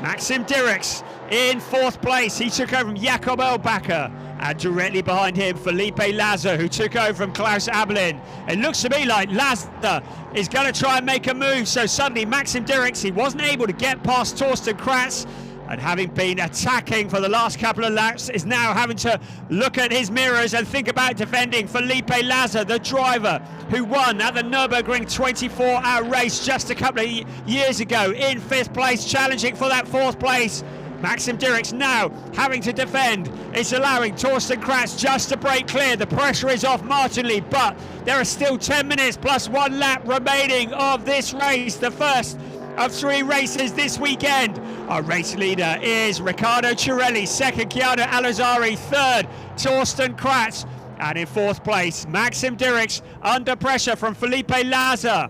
Maxim Dirks in fourth place. He took over from Jakob Elbacker. And directly behind him, Felipe Laza, who took over from Klaus Abelin. It looks to me like Laza is going to try and make a move. So suddenly Maxim Dirks, he wasn't able to get past Torsten Kratz, and having been attacking for the last couple of laps, is now having to look at his mirrors and think about defending. Felipe Laza, the driver who won at the Nürburgring 24-hour race just a couple of years ago, in fifth place, challenging for that fourth place. Maxim Dirks now having to defend. It's allowing Torsten Kratz just to break clear. The pressure is off marginally, but there are still 10 minutes plus 1 lap remaining of this race, the first of 3 races this weekend. Our race leader is Riccardo Cirelli, second Chiano Alizari, third Torsten Kratz, and in fourth place Maxim Dirks, under pressure from Felipe Laza.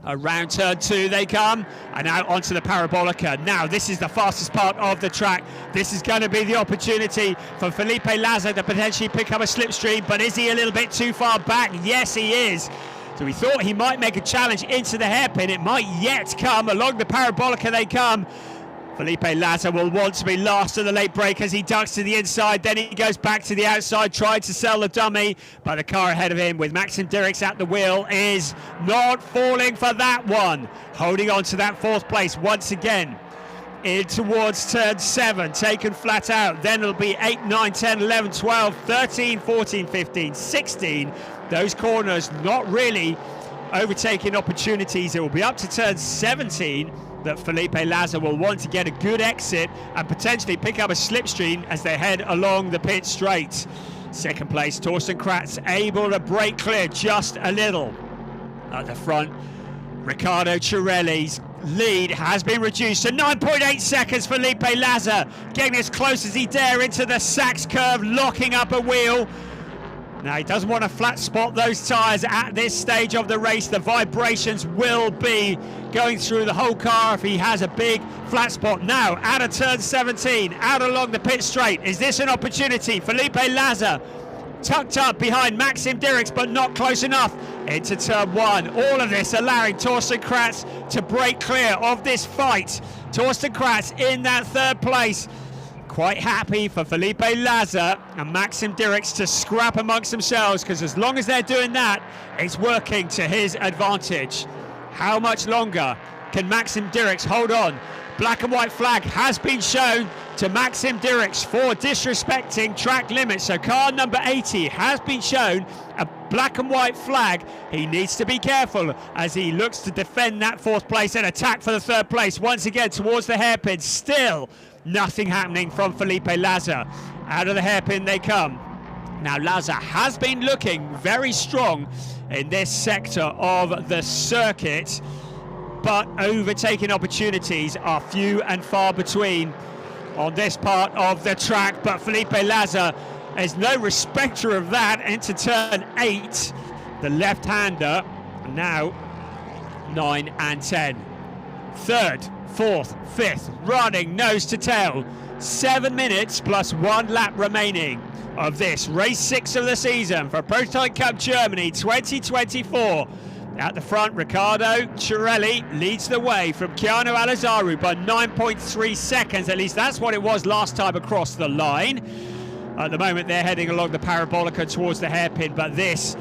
Around turn 2 they come, and out onto the Parabolica. Now this is the fastest part of the track. This is going to be the opportunity for Felipe Laza to potentially pick up a slipstream, but is he a little bit too far back? Yes, he is. So we thought he might make a challenge into the hairpin. It might yet come. Along the Parabolica they come. Felipe Laza will want to be last of the late break as he ducks to the inside, then he goes back to the outside, tried to sell the dummy, but the car ahead of him with Maxim Dirks at the wheel is not falling for that one. Holding on to that fourth place once again. In towards turn 7, taken flat out. Then it'll be 8, 9, 10, 11, 12, 13, 14, 15, 16. Those corners not really overtaking opportunities. It will be up to turn 17 that Felipe Laza will want to get a good exit and potentially pick up a slipstream as they head along the pit straight. Second place, Torsten Kratz able to break clear just a little. At the front, Riccardo Cirelli's lead has been reduced to 9.8 seconds. Felipe Laza getting as close as he dare into the Sachs curve, locking up a wheel. Now he doesn't want to flat spot those tyres at this stage of the race. The vibrations will be going through the whole car if he has a big flat spot. Now out of turn 17, out along the pit straight. Is this an opportunity? Felipe Laza tucked up behind Maxim Dirks, but not close enough into turn 1. All of this allowing Torsten Kratz to break clear of this fight. Torsten Kratz in that third place. Quite happy for Felipe Laza and Maxim Dirks to scrap amongst themselves, because as long as they're doing that, it's working to his advantage. How much longer can Maxim Dirks hold on? Black and white flag has been shown to Maxim Dirks for disrespecting track limits. So car number 80 has been shown a black and white flag. He needs to be careful as he looks to defend that fourth place and attack for the third place. Once again towards the hairpin. Still nothing happening from Felipe Laza. Out of the hairpin they come. Now Laza has been looking very strong in this sector of the circuit, but overtaking opportunities are few and far between on this part of the track. But Felipe Laza is no respecter of that. Into turn 8, the left-hander, now 9 and 10. Third, fourth, fifth, running nose to tail. 7 minutes plus 1 lap remaining of this race 6 of the season for Prototype Cup Germany 2024. At the front, Riccardo Cirelli leads the way from Keanu Alazaru by 9.3 seconds. At least that's what it was last time across the line. At the moment, they're heading along the parabolica towards the hairpin, but this,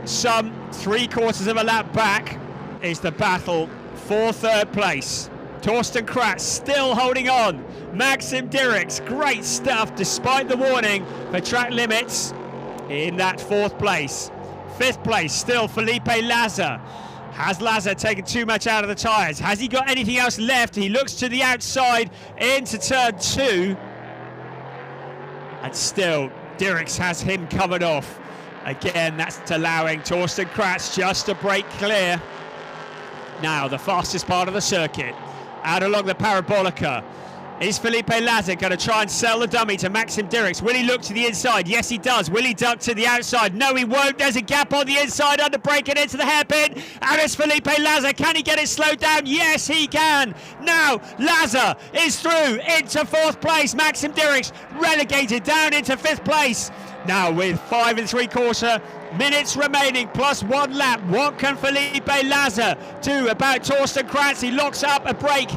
some 3/4 of a lap back, is the battle for third place. Torsten Kratz still holding on. Maxim Dirks, great stuff despite the warning for track limits in that 4th place. 5th place, still Felipe Laza. Has Laza taken too much out of the tyres? Has he got anything else left? He looks to the outside into turn 2. And still, Dirks has him covered off. Again, that's allowing Torsten Kratz just to break clear. Now, the fastest part of the circuit. Out along the parabolica. Is Felipe Laza going to try and sell the dummy to Maxim Dirks? Will he look to the inside? Yes, he does. Will he duck to the outside? No, he won't. There's a gap on the inside, under braking into the hairpin. And it's Felipe Laza. Can he get it slowed down? Yes, he can. Now, Laza is through into 4th place. Maxim Dirks relegated down into 5th place. Now, with 5 3/4 minutes remaining plus 1 lap, what can Felipe Laza do about Torsten Kratz? He locks up a break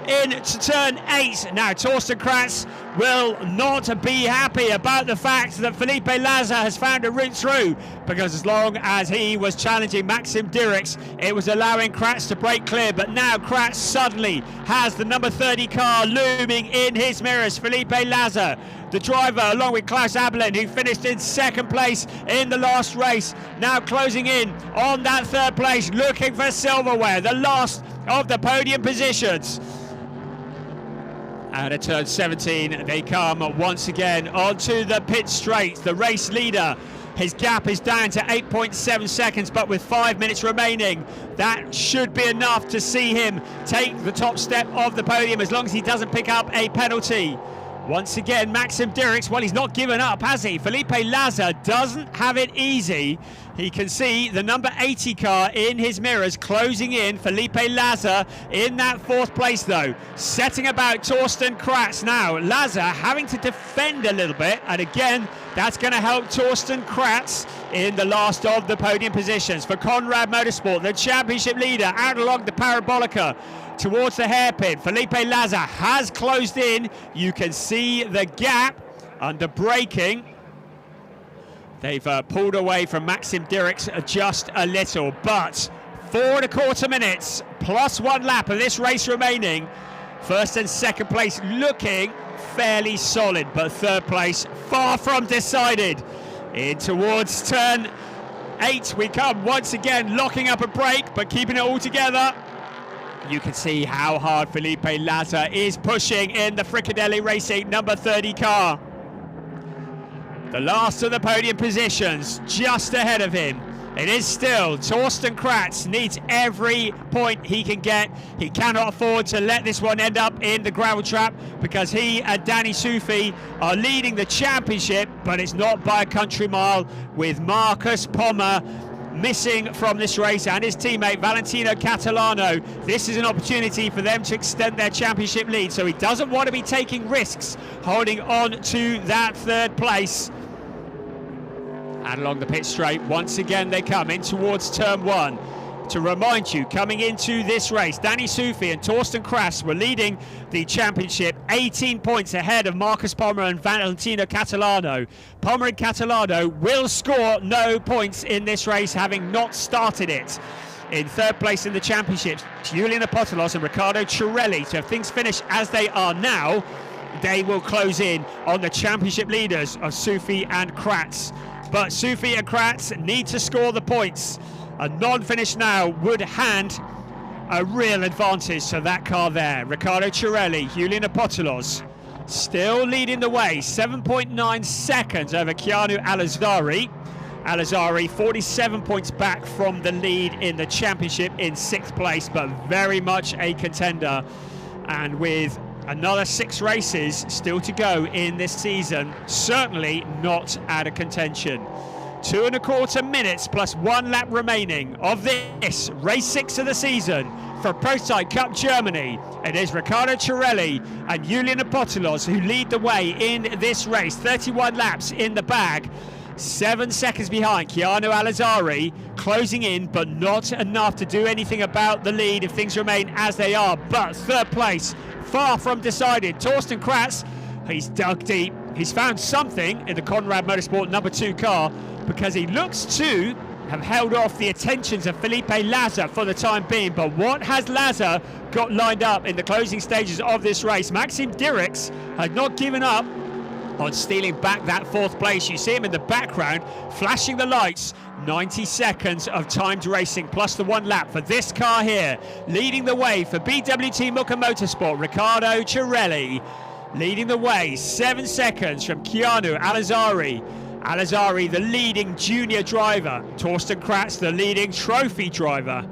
into turn 8. Now Torsten Kratz will not be happy about the fact that Felipe Laza has found a route through, because as long as he was challenging Maxim Dirks, it was allowing Kratz to break clear. But now Kratz suddenly has the number 30 car looming in his mirrors. Felipe Laza, the driver, along with Klaus Abelin, who finished in 2nd place in the last race, now closing in on that 3rd place, looking for silverware, the last of the podium positions. Out of turn 17, they come once again onto the pit straight. The race leader, his gap is down to 8.7 seconds, but with 5 minutes remaining, that should be enough to see him take the top step of the podium, as long as he doesn't pick up a penalty. Once again, Maxim Dirks, well, he's not given up, has he? Felipe Laza doesn't have it easy. He can see the number 80 car in his mirrors closing in. Felipe Laza in that 4th place, though, setting about Torsten Kratz. Now, Laza having to defend a little bit, and again, that's going to help Torsten Kratz in the last of the podium positions. For Conrad Motorsport, the championship leader, out along the parabolica towards the hairpin. Felipe Laza has closed in. You can see the gap under braking. They've pulled away from Maxim Dirks just a little, but 4 1/4 minutes plus 1 lap of this race remaining. 1st and 2nd place looking fairly solid, but 3rd place far from decided. In towards turn 8 we come once again, locking up a break but keeping it all together. You can see how hard Felipe Laza is pushing in the Fricadelli Racing number 30 car. The last of the podium positions just ahead of him. It is still Torsten Kratz needs every point he can get. He cannot afford to let this one end up in the gravel trap because he and Danny Sufi are leading the championship, but it's not by a country mile, with Marcus Pommer missing from this race and his teammate Valentino Catalano. This is an opportunity for them to extend their championship lead, so he doesn't want to be taking risks holding on to that third place. And along the pit straight, once again they come in towards turn one. To remind you, coming into this race, Danny Sufi and Torsten Kratz were leading the championship 18 points ahead of Marcus Pommer and Valentino Catalano. Pommer and Catalano will score no points in this race, having not started it. In third place in the championship, Julian Apostolos and Riccardo Cirelli. So if things finish as they are now, they will close in on the championship leaders of Sufi and Kratz. But Sufi and Kratz need to score the points. A non-finish now would hand a real advantage to that car there. Riccardo Cirelli, Julian Apostolos still leading the way, 7.9 seconds over Keanu Alazari. Alazari 47 points back from the lead in the championship in 6th place, but very much a contender. And with another 6 races still to go in this season, certainly not out of contention. 2.25 minutes plus 1 lap remaining of this race 6 of the season for Prototype Cup Germany. It is Riccardo Cirelli and Julian Apostolos who lead the way in this race. 31 laps in the bag. 7 seconds behind Keanu Alazari, closing in, but not enough to do anything about the lead if things remain as they are. But third place, far from decided. Torsten Kratz, he's dug deep. He's found something in the Conrad Motorsport number 2 car, because he looks to have held off the attentions of Felipe Laza for the time being. But what has Laza got lined up in the closing stages of this race? Maxim Dirks had not given up on stealing back that 4th place. You see him in the background flashing the lights. 90 seconds of timed racing plus the 1 lap for this car here. Leading the way for BWT Mucca Motorsport, Riccardo Cirelli. Leading the way, 7 seconds from Keanu Alazari. Alazari, the leading junior driver. Torsten Kratz, the leading trophy driver.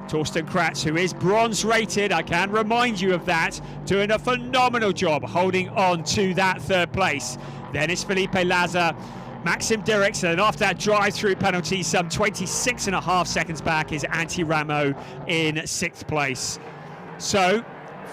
Torsten Kratz, who is bronze rated, I can remind you of that, doing a phenomenal job holding on to that 3rd place. Then it's Felipe Laza, Maxim Dirks, and after that drive-through penalty, some 26.5 seconds back is Antti Rammo in 6th place. So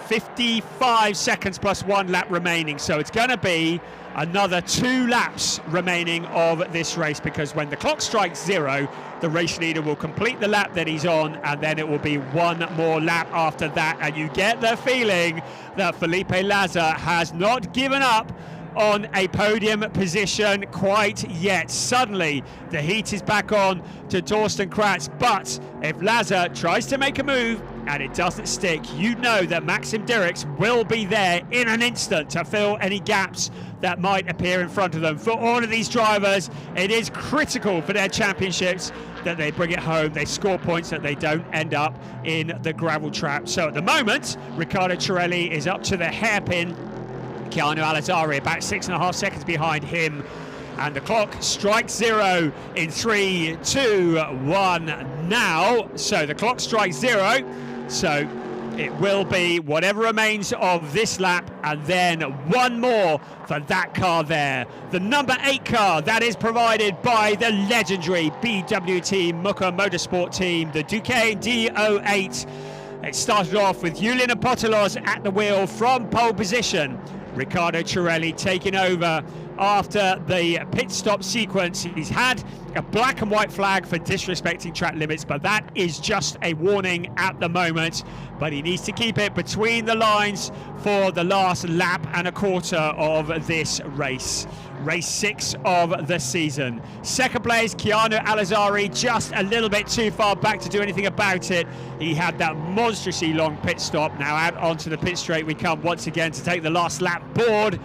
55 seconds plus 1 lap remaining. So it's going to be another 2 laps remaining of this race, because when the clock strikes 0, the race leader will complete the lap that he's on, and then it will be 1 more lap after that. And you get the feeling that Felipe Laza has not given up on a podium position quite yet. Suddenly the heat is back on to Torsten Kratz, but if Laza tries to make a move and it doesn't stick, you know that Maxim Dirks will be there in an instant to fill any gaps that might appear in front of them. For all of these drivers, it is critical for their championships that they bring it home, they score points, that they don't end up in the gravel trap. So at the moment, Riccardo Cirelli is up to the hairpin. Keanu Alazari about 6.5 seconds behind him, and the clock strikes 0 in 3, 2, 1 now. So the clock strikes 0, so it will be whatever remains of this lap, and then 1 more for that car there. The number 8 car that is provided by the legendary BWT Mucca Motorsport team, the Duqueine D08. It started off with Julian Apostolos at the wheel from pole position. Riccardo Cirelli taking over after the pit stop sequence. He's had a black and white flag for disrespecting track limits, but that is just a warning at the moment. But he needs to keep it between the lines for the last lap and a quarter of this race. Race 6 of the season. Second place, Keanu Alazari, just a little bit too far back to do anything about it. He had that monstrously long pit stop. Now out onto the pit straight we come once again to take the last lap board.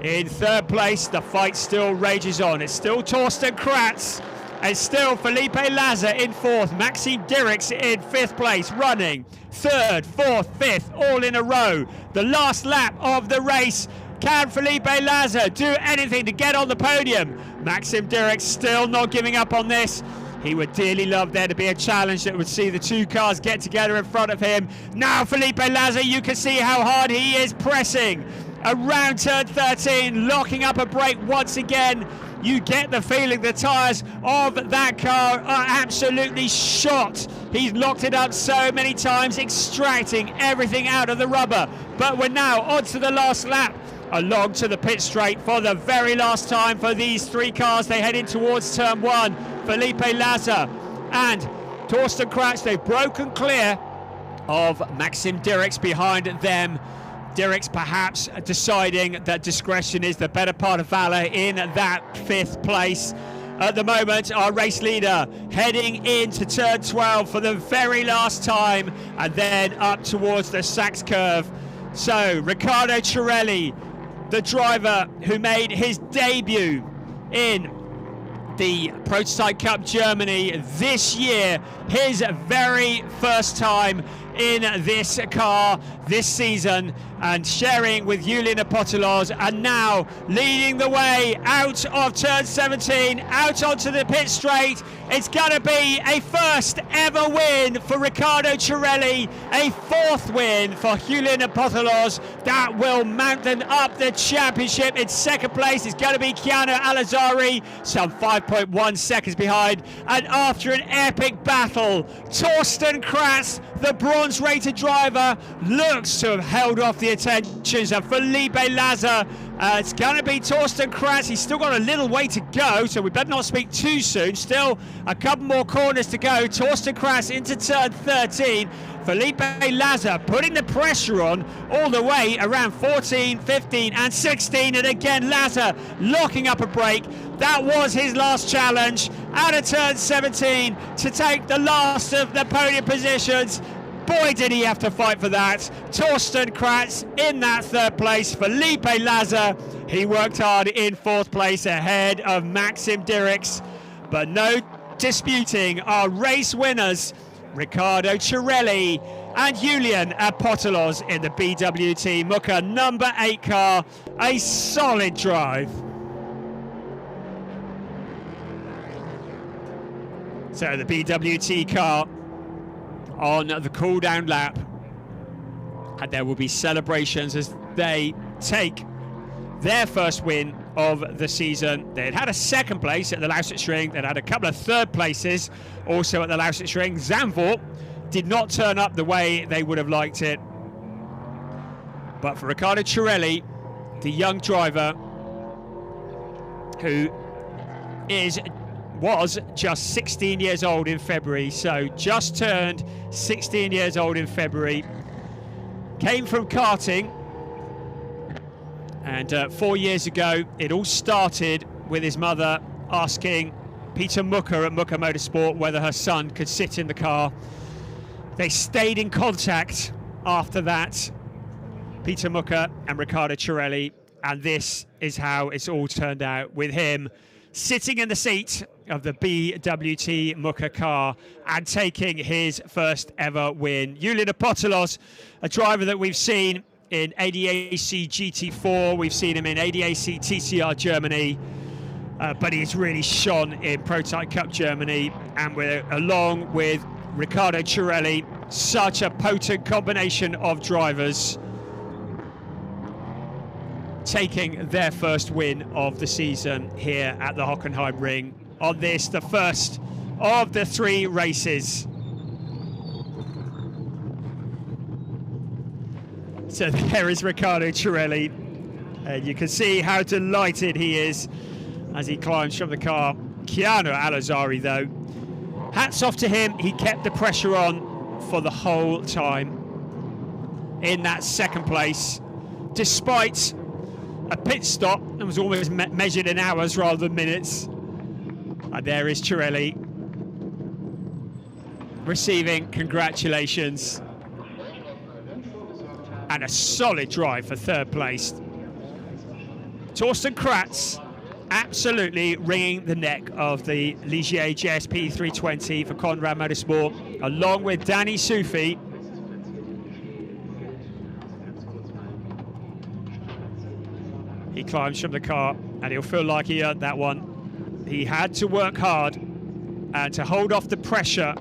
In third place, the fight still rages on. It's still Torsten Kratz, and still Felipe Laza in 4th. Maxim Dirks in 5th place, running 3rd, 4th, 5th, all in a row. The last lap of the race. Can Felipe Laza do anything to get on the podium? Maxim Dirks still not giving up on this. He would dearly love there to be a challenge that would see the two cars get together in front of him. Now Felipe Laza, you can see how hard he is pressing around turn 13, locking up a brake once again. You get the feeling the tyres of that car are absolutely shot. He's locked it up so many times, extracting everything out of the rubber. But we're now on to the last lap, along to the pit straight for the very last time for these three cars. They head in towards turn 1. Felipe Laza and Torsten Kratz, they've broken clear of Maxim Dirks behind them. Dirks perhaps deciding that discretion is the better part of valor in that 5th place. At the moment, our race leader heading into turn 12 for the very last time, and then up towards the Sachs curve. So Riccardo Cirelli, the driver who made his debut in the Prototype Cup Germany this year, his very first time in this car this season, and sharing with Julian Apostolos, and now leading the way out of turn 17, out onto the pit straight. It's going to be a first ever win for Riccardo Cirelli, a 4th win for Julian Apostolos. That will mountain up the championship. In 2nd place is going to be Keanu Alazari, some 5.1 seconds behind. And after an epic battle, Torsten Kratz, the bronze-rated driver, looks to have held off the attentions of Felipe Laza. It's going to be Torsten Kratz. He's still got a little way to go, so we better not speak too soon. Still a couple more corners to go. Torsten Kratz into turn 13. Felipe Laza putting the pressure on all the way around 14, 15 and 16. And again, Laza locking up a brake. That was his last challenge out of turn 17 to take the last of the podium positions. Boy, did he have to fight for that. Torsten Kratz in that 3rd place. Felipe Laza, he worked hard in 4th place ahead of Maxim Dirks. But no disputing our race winners, Riccardo Cirelli and Julian Apostolos in the BWT Mucke number 8 car. A solid drive. So the BWT car on the cool down lap, and there will be celebrations as they take their first win of the season. They'd had a 2nd place at the Lausitz-Ring, they'd had a couple of 3rd places also at the Lausitz-Ring. Zandvoort did not turn up the way they would have liked it, but for Riccardo Cirelli, the young driver who was just 16 years old in February, so just turned 16 years old in February, came from karting, and 4 years ago it all started with his mother asking Peter Mucke at Mucke Motorsport whether her son could sit in the car. They stayed in contact after that, Peter Mucke and Riccardo Cirelli, and this is how it's all turned out, with him sitting in the seat of the BWT Mucke car and taking his first ever win. Julian Apostolos, a driver that we've seen in ADAC GT4, we've seen him in ADAC TCR Germany, but he's really shone in Prototype Cup Germany, and we're along with Riccardo Cirelli, such a potent combination of drivers taking their first win of the season here at the Hockenheimring on this, the first of the 3 races. So there is Riccardo Cirelli, and you can see how delighted he is as he climbs from the car. Keanu Alazari, though, hats off to him. He kept the pressure on for the whole time in that 2nd place, despite a pit stop that was almost measured in hours rather than minutes. And there is Cirelli receiving congratulations, and a solid drive for 3rd place. Torsten Kratz absolutely wringing the neck of the Ligier JSP 320 for Conrad Motorsport, along with Danny Sufi. He climbs from the car and he'll feel like he earned that one. He had to work hard and to hold off the pressure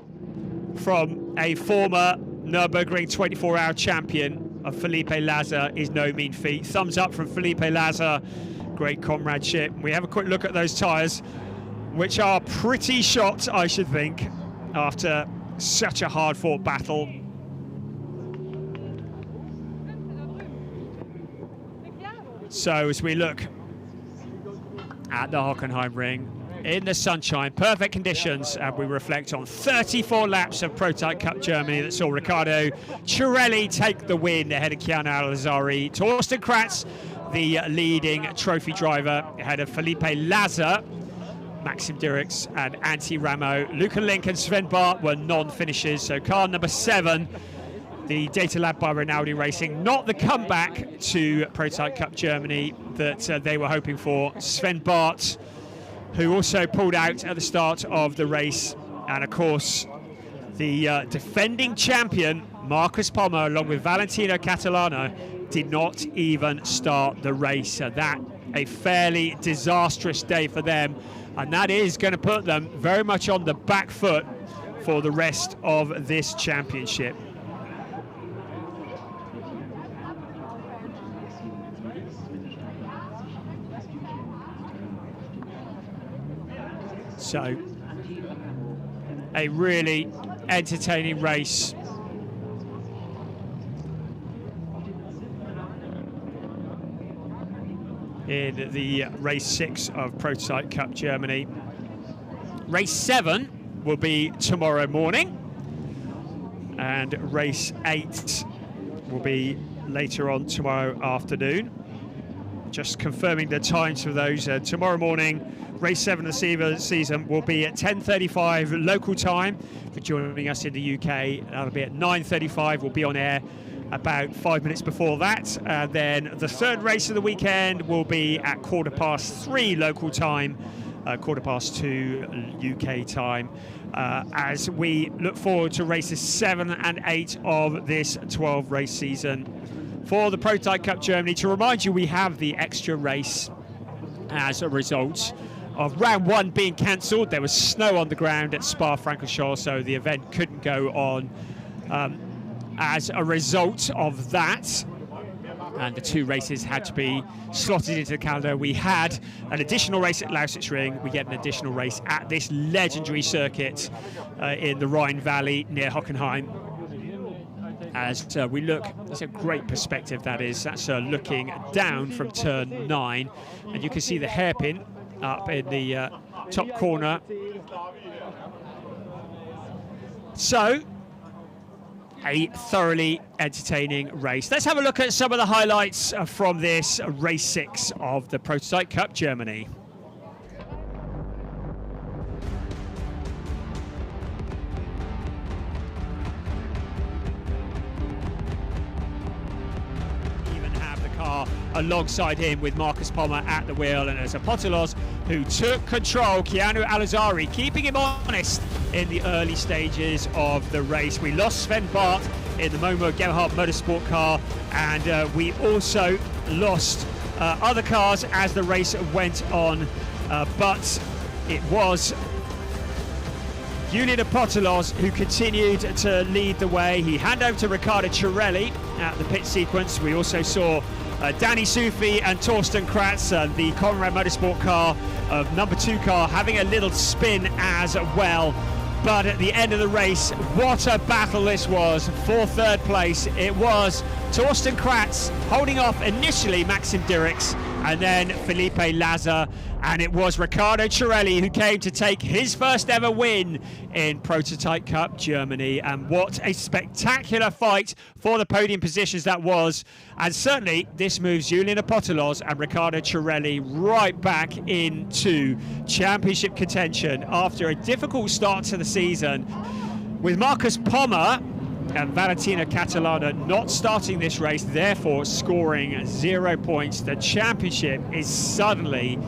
from a former Nürburgring 24-hour champion of Felipe Laza is no mean feat. Thumbs up from Felipe Laza. Great comradeship. We have a quick look at those tyres, which are pretty shot, I should think, after such a hard-fought battle. So as we look at the Hockenheimring in the sunshine, perfect conditions, and we reflect on 34 laps of Prototype Cup Germany that saw Riccardo Cirelli take the win ahead of Keanu Alazari. Torsten Kratz, the leading trophy driver, ahead of Felipe Laza, Maxim Dirks and Antti Rammo. Luca Link and Sven Bart were non-finishers. So car number 7, the Data Lab by Rinaldi Racing, not the comeback to Prototype Cup Germany that they were hoping for. Sven Bart, who also pulled out at the start of the race, and of course the defending champion Marcus Pommer, along with Valentino Catalano, did not even start the race. So that a fairly disastrous day for them, and that is going to put them very much on the back foot for the rest of this championship. So, a really entertaining race. In the race 6 of Prototype Cup Germany. Race 7 will be tomorrow morning, and race 8 will be later on tomorrow afternoon. Just confirming the times for those. Tomorrow morning, race 7 of the season will be at 10:35 local time. For joining us in the UK, that'll be at 9:35. We'll be on air about 5 minutes before that. Then the third race of the weekend will be at 3:15 local time, 2:15 UK time, as we look forward to races 7 and 8 of this 12 race season for the Prototype Cup Germany. To remind you, we have the extra race as a result of round 1 being cancelled. There was snow on the ground at Spa-Francorchamps, so the event couldn't go on as a result of that, and the 2 races had to be slotted into the calendar. We had an additional race at Lausitz Ring. We get an additional race at this legendary circuit in the Rhine Valley near Hockenheim. As we look, it's a great perspective that is. That's looking down from turn 9, and you can see the hairpin up in the top corner. So, a thoroughly entertaining race. Let's have a look at some of the highlights from this race 6 of the Prototype Cup Germany. Even have the car alongside him with Marcus Pommer at the wheel, and as a Potolos who took control, Keanu Alazari, keeping him honest in the early stages of the race. We lost Sven Bart in the Momo Gebhardt Motorsport car, and we also lost other cars as the race went on, but it was Julian Apostolos who continued to lead the way. He handed over to Riccardo Cirelli at the pit sequence. We also saw Danny Sufi and Torsten Kratz, the Conrad Motorsport car of number 2 car, having a little spin as well. But at the end of the race, what a battle this was for third place. It was Torsten Kratz holding off initially Maxim Dirks and then Felipe Laza, and it was Riccardo Cirelli who came to take his first ever win in Prototype Cup Germany. And what a spectacular fight for the podium positions that was. And certainly this moves Julian Apostolos and Riccardo Cirelli right back into championship contention after a difficult start to the season, with Marcus Pommer and Valentino Catalano not starting this race, therefore scoring 0 points. The championship is suddenly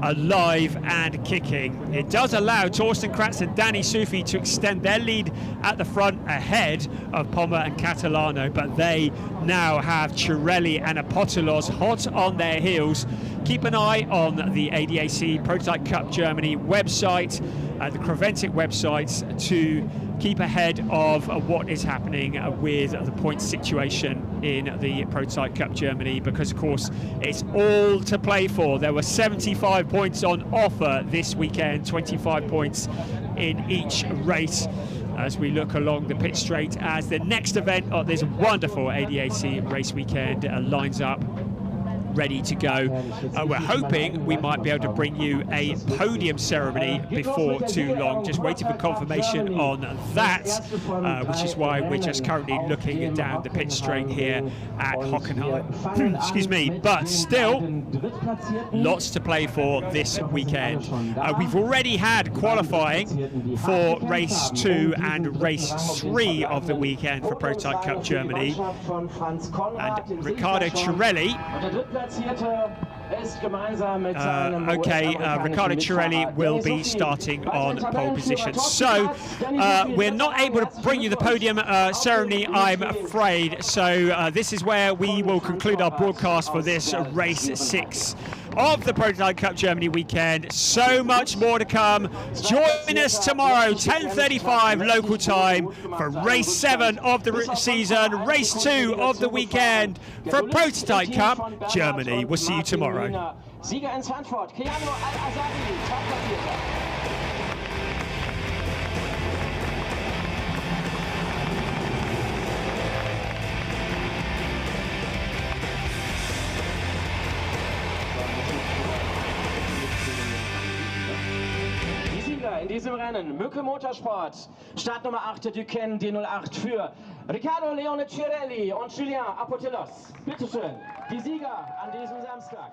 alive and kicking. It does allow Torsten Kratz and Danny Sufi to extend their lead at the front ahead of Pommer and Catalano, but they now have Cirelli and Apotelos hot on their heels. Keep an eye on the ADAC Prototype Cup Germany website, the Creventic websites, to keep ahead of what is happening with the points situation in the Prototype Cup Germany, because of course it's all to play for. There were 75 points on offer this weekend, 25 points in each race, as we look along the pit straight as the next event of this wonderful ADAC race weekend lines up, ready to go. We're hoping we might be able to bring you a podium ceremony before too long. Just waiting for confirmation on that, which is why we're just currently looking down the pit straight here at Hockenheim. Excuse me, but still lots to play for this weekend. We've already had qualifying for race 2 and race 3 of the weekend for Prototype Cup Germany, and Riccardo Cirelli Riccardo Cirelli will be starting on pole position. So we're not able to bring you the podium ceremony, I'm afraid. So this is where we will conclude our broadcast for this race 6 of the Prototype Cup Germany weekend. So much more to come. Join us tomorrow, 10:35 local time, for race 7 of the season, race 2 of the weekend for Prototype Cup Germany. We'll see you tomorrow. In diesem Rennen, Mücke Motorsport, Startnummer 8, Duquesne D08 für Riccardo Leone Cirelli und Julien Apotelos. Bitteschön, die Sieger an diesem Samstag.